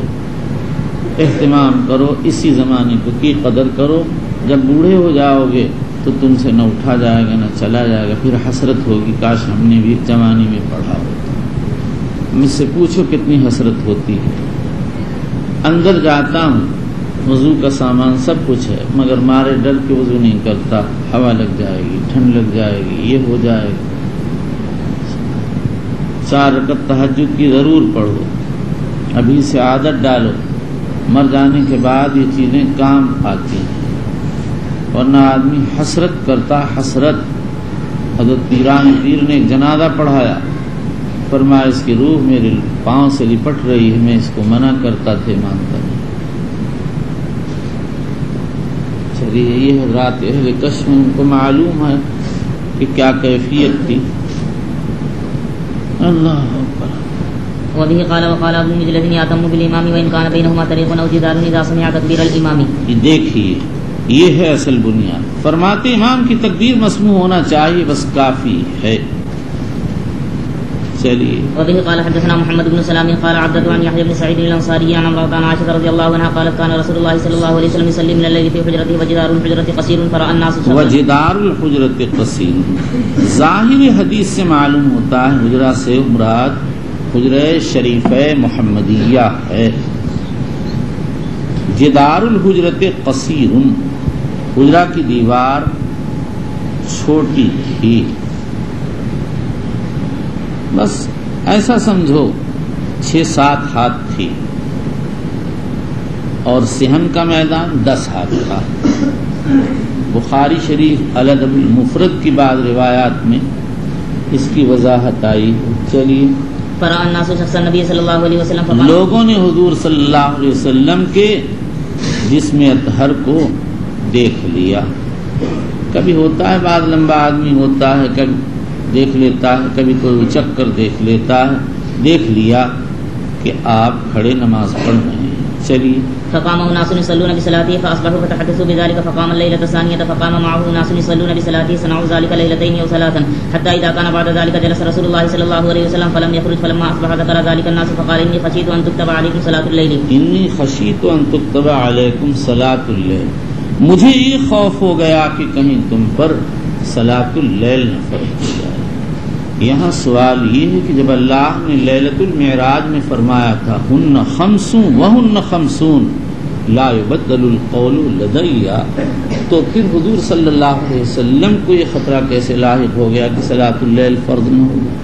اہتمام کرو، اسی زمانے کی قدر کرو، جب بوڑھے ہو جاؤ گے تو تم سے نہ اٹھا جائے گا نہ چلا جائے گا، پھر حسرت ہوگی کاش ہم نے بھی جوانی میں پڑھا ہوتا۔ مجھ سے پوچھو کتنی حسرت ہوتی ہے۔ اندر جاتا ہوں، وضو کا سامان سب کچھ ہے، مگر مارے ڈر کے وضو نہیں کرتا، ہوا لگ جائے گی، ٹھنڈ لگ جائے گی، یہ ہو جائے گا۔ 4 رکعت تہجد کی ضرور پڑھو، ابھی سے عادت ڈالو، مر جانے کے بعد یہ چیزیں کام آتی ہیں، ورنہ آدمی حسرت کرتا، حسرت۔ حضرت پیران پیر نے ایک جنازہ پڑھایا، فرمایا اس کی روح میرے پاؤں سے لپٹ رہی ہے، میں اس کو منع کرتا تھا، مانتا نہیں۔ چلیے یہ حضرات اہل کشف ان کو معلوم ہے کہ کیا کیفیت تھی۔ اللہ اکبر۔ وبه قال وقال ابن مجلد يأتم بالإمام وإن كان بينهما طريق أو جدار إذا سمع تكبير الإمام۔ دیکھیے یہ ہے اصل بنیاد، فرماتے امام کی تکبیر مسموع ہونا چاہیے، بس کافی ہے۔ چلیے۔ وبه قال حدثنا محمد بن سلام قال عبدة عن يحيى بن سعيد الأنصاري عن امرأة عائشة رضي الله عنها قالت كان رسول الله صلى الله عليه وسلم يصلي من الليل في حجرته وجدار الحجرة قصير فرأى الناس وجدار الحجرة قصير۔ ظاہر حدیث سے معلوم ہوتا ہے حجرہ سے مراد حجرہ شریف محمدیہ ہے۔ جدار الحجرت قصیر، حجرہ کی دیوار چھوٹی تھی، بس ایسا سمجھو 6-7 ہاتھ تھی، اور صحن کا میدان 10 ہاتھ تھا۔ بخاری شریف الادب المفرد کی بعض روایات میں اس کی وضاحت آئی۔ چلیے۔ فرأى الناس شخص النبي صلی اللہ علیہ وسلم، لوگوں نے حضور صلی اللہ علیہ وسلم کے جسم اطہر کو دیکھ لیا۔ کبھی ہوتا ہے بعض لمبا آدمی ہوتا ہے، کبھی دیکھ لیتا ہے، کبھی کوئی اچک کر دیکھ لیتا ہے، دیکھ لیا کہ آپ کھڑے نماز پڑھ رہے ہیں، چلیے. فقام اناس يصلون بصلاته فاصبحوا فتحدثوا بذلك فقام الليله الثانيه فقام معه اناس يصلون بصلاته صنعوا ذلك ليلتين او ثلاثا حتى اذا كان بعد ذلك جلس رسول الله صلى الله عليه وسلم فلم يخرج فلما اصبح ذكر ذلك الناس فقال اني خشيت ان تكتب عليكم صلاه الليل انی خشیت ان تکتب علیکم صلاۃ اللیل، مجھے یہ خوف ہو گیا کہ کہیں تم پر صلاۃ اللیل نہ فرض ہو جائے. یہاں سوال یہ ہے کہ جب اللہ نے لیلۃ المعراج میں فرمایا تھا ہن خمس وہن خمسون لا يبدل القول لدی، تو پھر حضور صلی اللہ علیہ وسلم کو یہ خطرہ کیسے لاحق ہو گیا کہ صلاۃ اللیل فرض نہ ہوگا؟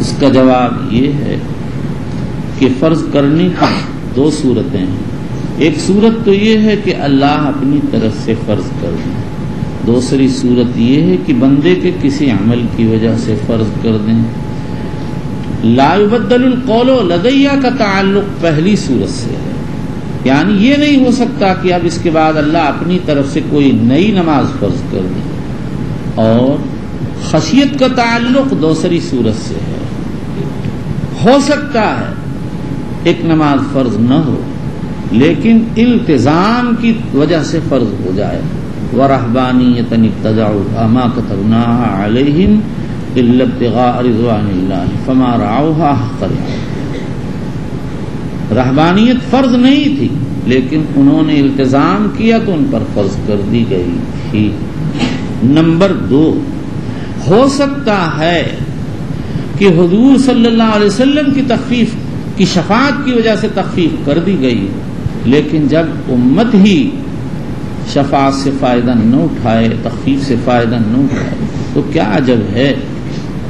اس کا جواب یہ ہے کہ فرض کرنے کی دو صورتیں ہیں. ایک صورت تو یہ ہے کہ اللہ اپنی طرف سے فرض کر دیں، دوسری صورت یہ ہے کہ بندے کے کسی عمل کی وجہ سے فرض کر دیں. لا يبدل القول لدیہ کا تعلق پہلی صورت سے ہے، یعنی یہ نہیں ہو سکتا کہ اب اس کے بعد اللہ اپنی طرف سے کوئی نئی نماز فرض کر دے. اور خشیت کا تعلق دوسری صورت سے ہے، ہو سکتا ہے ایک نماز فرض نہ ہو لیکن التزام کی وجہ سے فرض ہو جائے. وَرَهْبَانِيَّةً ابْتَدَعُوهَا مَا كَتَبْنَاهَا عَلَيْهِمْ إِلَّا ابْتِغَاءَ رِضْوَانِ اللَّهِ فَمَا رَعَوْهَا حَقَّ رِعَایَتِهَا. رہبانیت فرض نہیں تھی لیکن انہوں نے التزام کیا تو ان پر فرض کر دی گئی تھی. نمبر 2، ہو سکتا ہے کہ حضور صلی اللہ علیہ وسلم کی تخفیف کی شفاعت کی وجہ سے تخفیف کر دی گئی، لیکن جب امت ہی شفاعت سے فائدہ نہ اٹھائے، تخفیف سے فائدہ نہ اٹھائے، تو کیا عجب ہے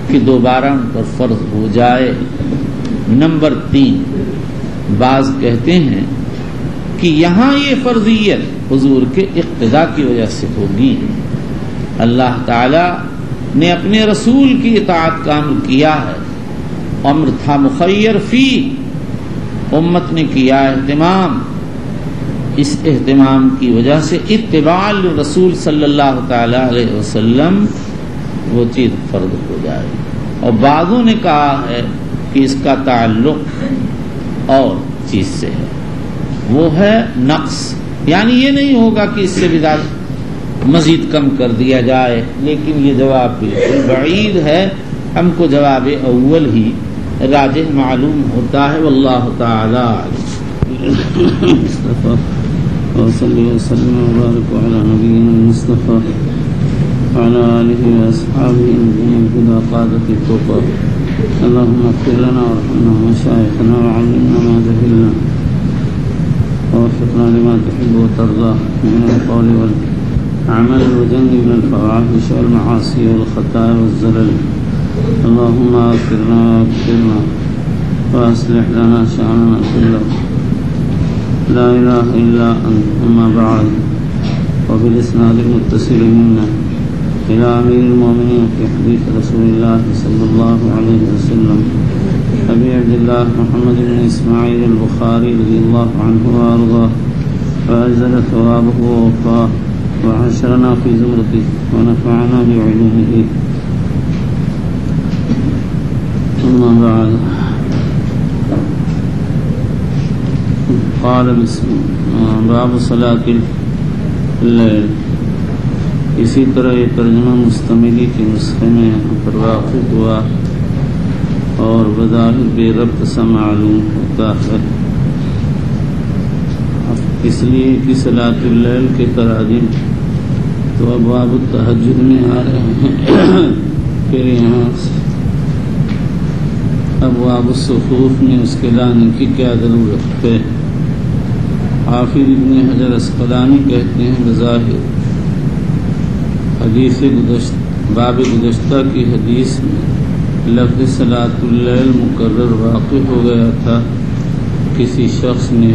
کہ دوبارہ ان پر فرض ہو جائے. نمبر 3، بعض کہتے ہیں کہ یہاں یہ فرضیت حضور کے اقتداء کی وجہ سے ہوگی. اللہ تعالی نے اپنے رسول کی اطاعت کا امر کیا ہے، امر تھا مخیر فی، امت نے کیا اہتمام، اس اہتمام کی وجہ سے اتباع رسول صلی اللہ تعالی علیہ وسلم وہ چیز فرض ہو جائے. اور بعضوں نے کہا ہے کہ اس کا تعلق اور چیز سے ہے، وہ ہے نقص، یعنی یہ نہیں ہوگا کہ اس سے بھی زیادہ مزید کم کر دیا جائے، لیکن یہ جواب بالکل بعید ہے. ہم کو جواب اول ہی راجح معلوم ہوتا ہے. واللہ تعالی وصلی وسلم وبارک علی نبینا المصطفى وعلى آلہ واصحابہ الهدى قادة التقى. اللهم اغفر لنا وارحمنا ومشايخنا وعلمنا ما جهلنا ووفقنا لما تحب وترضى من القول والعمل وجنبنا الفواحش والمعاصي والخطايا والزلل. اللهم اغفرنا واغفرنا واصلح لنا شأننا كله. لا إله إلا أنت. أما بعد، وبالإسناد المتصل منا إلى أمير المؤمنين في حديث رسول الله صلى الله عليه وسلم أبي عبد الله محمد بن إسماعيل البخاري رضي الله عنه وأرضاه وأجزل ثوابه ووفاه وحشرنا في زمرته ونفعنا بعلومه. أما بعد، قال باب صلاة اللیل. اسی طرح یہ ترجمہ مستملی کے نسخے میں یہاں پر واقع ہوا اور بظاہر بے ربط سا معلوم ہوتا ہے، اس لیے کہ صلاۃ اللیل کے تراجم تو ابواب التہجد میں آ رہے ہیں، پھر یہاں ابواب الصفوف میں اس کے لانے کی کیا ضرورت ہے. حافظ ابن حجر اسقلانی کہتے ہیں بظاہر حدیث باب گزشتہ کی حدیث میں لفظ صلاۃ اللیل مکرر واقع ہو گیا تھا. کسی شخص نے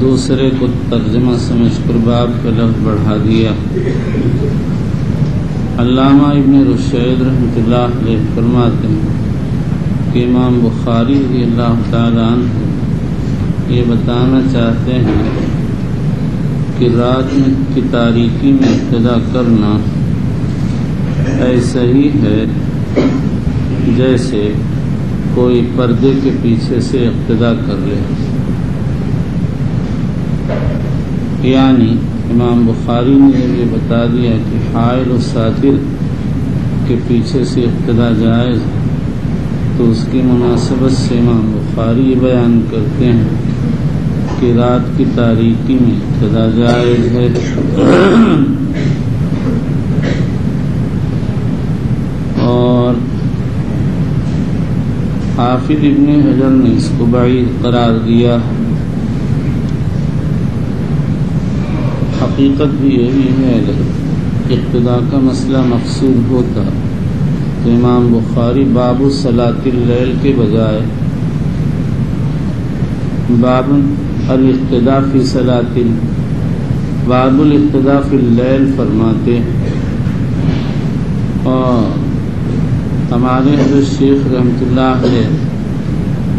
دوسرے کو ترجمہ سمجھ کر باب کا لفظ بڑھا دیا. علامہ ابن رشید رحمۃ اللہ علیہ فرماتے ہیں کہ امام بخاری رضی اللہ تعالیٰ عنہ یہ بتانا چاہتے ہیں کہ رات کی تاریکی میں ابتدا کرنا ایسا ہی ہے جیسے کوئی پردے کے پیچھے سے ابتدا کر لے. یعنی امام بخاری نے یہ بتا دیا کہ حائل و ساتر کے پیچھے سے اقتدا جائز، تو اس کی مناسبت سے امام بخاری یہ بیان کرتے ہیں کہ رات کی تاریکی میں اقتدا جائز ہے۔ اور حافظ ابن حجر نے اس کو بعید قرار دیا۔ حقیقت بھی یہی ہے، اگر اقتدا کا مسئلہ مقصود ہوتا تو امام بخاری باب صلاۃ اللیل کے بجائے باب الاقتداء فی صلاۃ باب الاقتداء فی اللیل فرماتے، اور ہمارے حضرت شیخ رحمۃ اللہ علیہ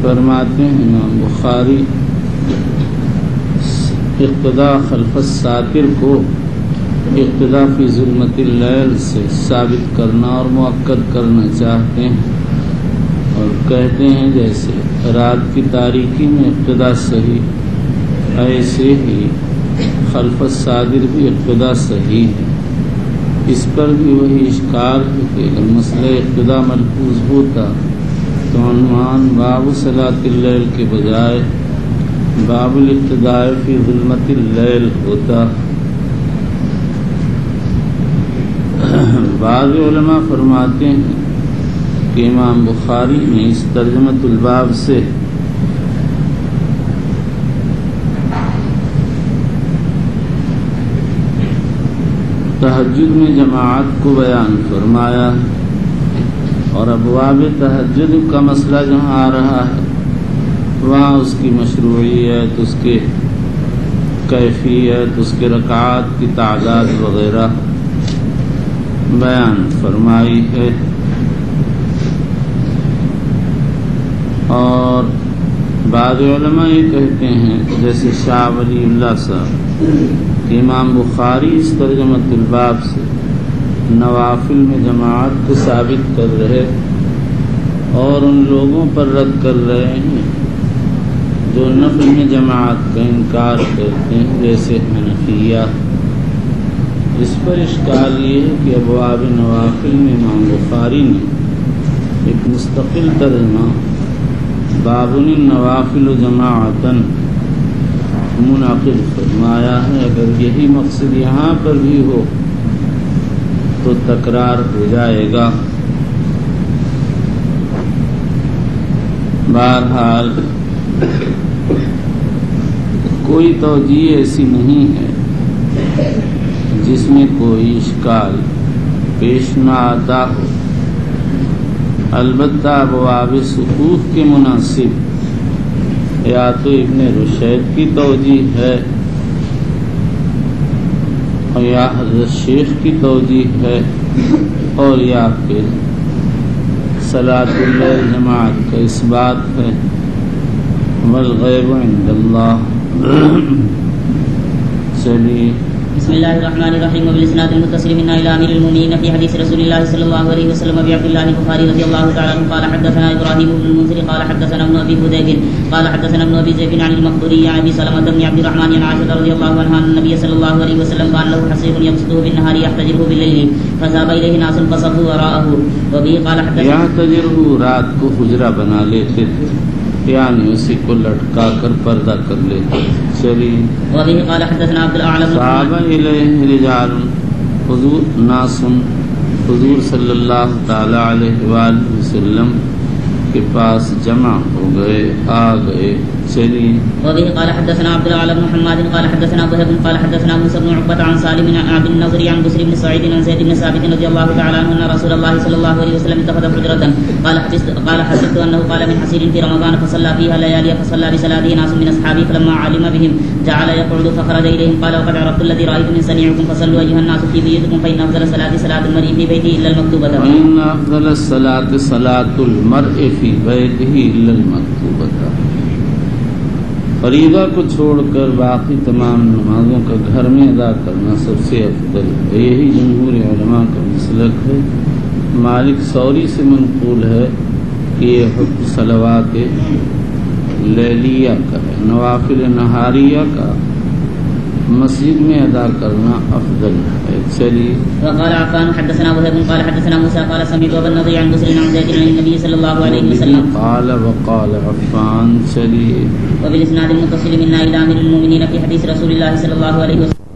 فرماتے ہیں امام بخاری اقتداء خلف الساتر کو اقتداء فی ظلمت اللیل سے ثابت کرنا اور مؤکد کرنا چاہتے ہیں، اور کہتے ہیں جیسے رات کی تاریکی میں اقتداء صحیح، ایسے ہی خلف الساتر بھی اقتداء صحیح ہے۔ اس پر بھی وہی اشکال ہے کہ اگر مسئلہ اقتداء ملحوظ ہوتا تو عنوان باب صلاۃ اللیل کے بجائے باب الاقتداء فی ظلمت اللیل ہوتا۔ بعض علماء فرماتے ہیں کہ امام بخاری نے اس ترجمۃ الباب سے تہجد میں جماعت کو بیان فرمایا، اور ابواب تہجد کا مسئلہ جہاں آ رہا ہے وہاں اس کی مشروعیت، اس کے کیفیت، اس کے رکعات کی تعداد وغیرہ بیان فرمائی ہے۔ اور بعض علماء یہ کہتے ہیں جیسے شاہ ولی اللہ صاحب کہ امام بخاری اس ترجمۃ الباب سے نوافل میں جماعت کو ثابت کر رہے اور ان لوگوں پر رد کر رہے ہیں جو نفل میں جماعت کا انکار کرتے ہیں، جیسے حنفیہ۔ اس پر اشکال یہ ہے کہ ابواب نوافل میں امام بخاری نے ایک مستقل ترجمہ باب النوافل جماعتاً منعقد فرمایا ہے۔ اگر یہی مقصد یہاں پر بھی ہو تو تکرار ہو جائے گا۔ بہرحال کوئی توجیہ ایسی نہیں ہے جس میں کوئی اشکال پیش نہ آتا ہو، البتہ ابواب صفوف کے مناسب یا تو ابن رشید کی توجیہ ہے اور یا حضرت شیخ کی توجیہ ہے، اور یا پھر صلاۃ اللیل جماعت کا اس بات ہے، والغیب عند اللہ۔ چلیے بسم الله الرحمن الرحيم وبالاسناد المتصل منا الى امير المؤمنين في حديث رسول الله صلى الله عليه وسلم ابي عبد الله البخاري رضي الله تعالى عنه قال حدثنا ابراهيم بن المنذر قال حدثنا ابن ابي هديج قال حدثنا ابن ابي زيد عن المقبوري عن ابي سلمة بن عبد الرحمن عن عائشة رضي الله عنها ان النبي صلى الله عليه وسلم كان له حصير يبسطه بالنهار يحتجره بالليل فذهب اليه ناس فصفوا وراءه وبه قال حدثنا يحتجره رات کو حجرہ بنا لیتے تھے، یعنی اسی کو لٹکا کر پردہ کر لیتے۔ چلیے وبه قال حدثنا عبد الاعلى صحابہ الیہ رجال حضور ناس حضور صلی اللہ تعالی علیہ وآلہ وسلم کے پاس جمع ہو گئے، آ گئے۔ چلیے وبه قال حدثنا عبد الاعلى بن محمد قال حدثنا وهب قال حدثنا موسى بن عقبة عن سالم بن النضر عن بسر بن سعيد عن زيد بن ثابت رضي الله تعالى عنه ان رسول الله صلى الله عليه وسلم اتخذ حجرة قال حسبت انه قال من حسير في رمضان فصلى فيها ليالي فصلى بصلاته ناس من اصحابه فلما علم بهم جعل يقعد فخرج اليهم قال وقد عرفت الذي رايت من صنيعكم فصلوا ايها الناس في بيوتكم فان افضل الصلاه صلاه المرء في بيته الا المكتوبه وان افضل الصلاه صلاه المرء في بيته الا المكتوبه۔ فریضہ کو چھوڑ کر باقی تمام نمازوں کا گھر میں ادا کرنا سب سے افضل ہے، یہی جمہور علماء کا مسلک ہے۔ مالک ثوری سے منقول ہے کہ یہ حکم صلوات لیلیہ کا ہے، نوافل نہاریہ کا مسجد میں ادا کرنا افضل ہے. چلیے. وقال عفان حدثنا وهيب قال حدثنا موسى قال سمعت ابا النضر عن بصر عن زيد عن النبي صلى الله عليه وسلم قال وقال عفان. چلیے. وبالاسناد المتصل منا الى امير المؤمنين في حديث رسول الله صلى الله عليه وسلم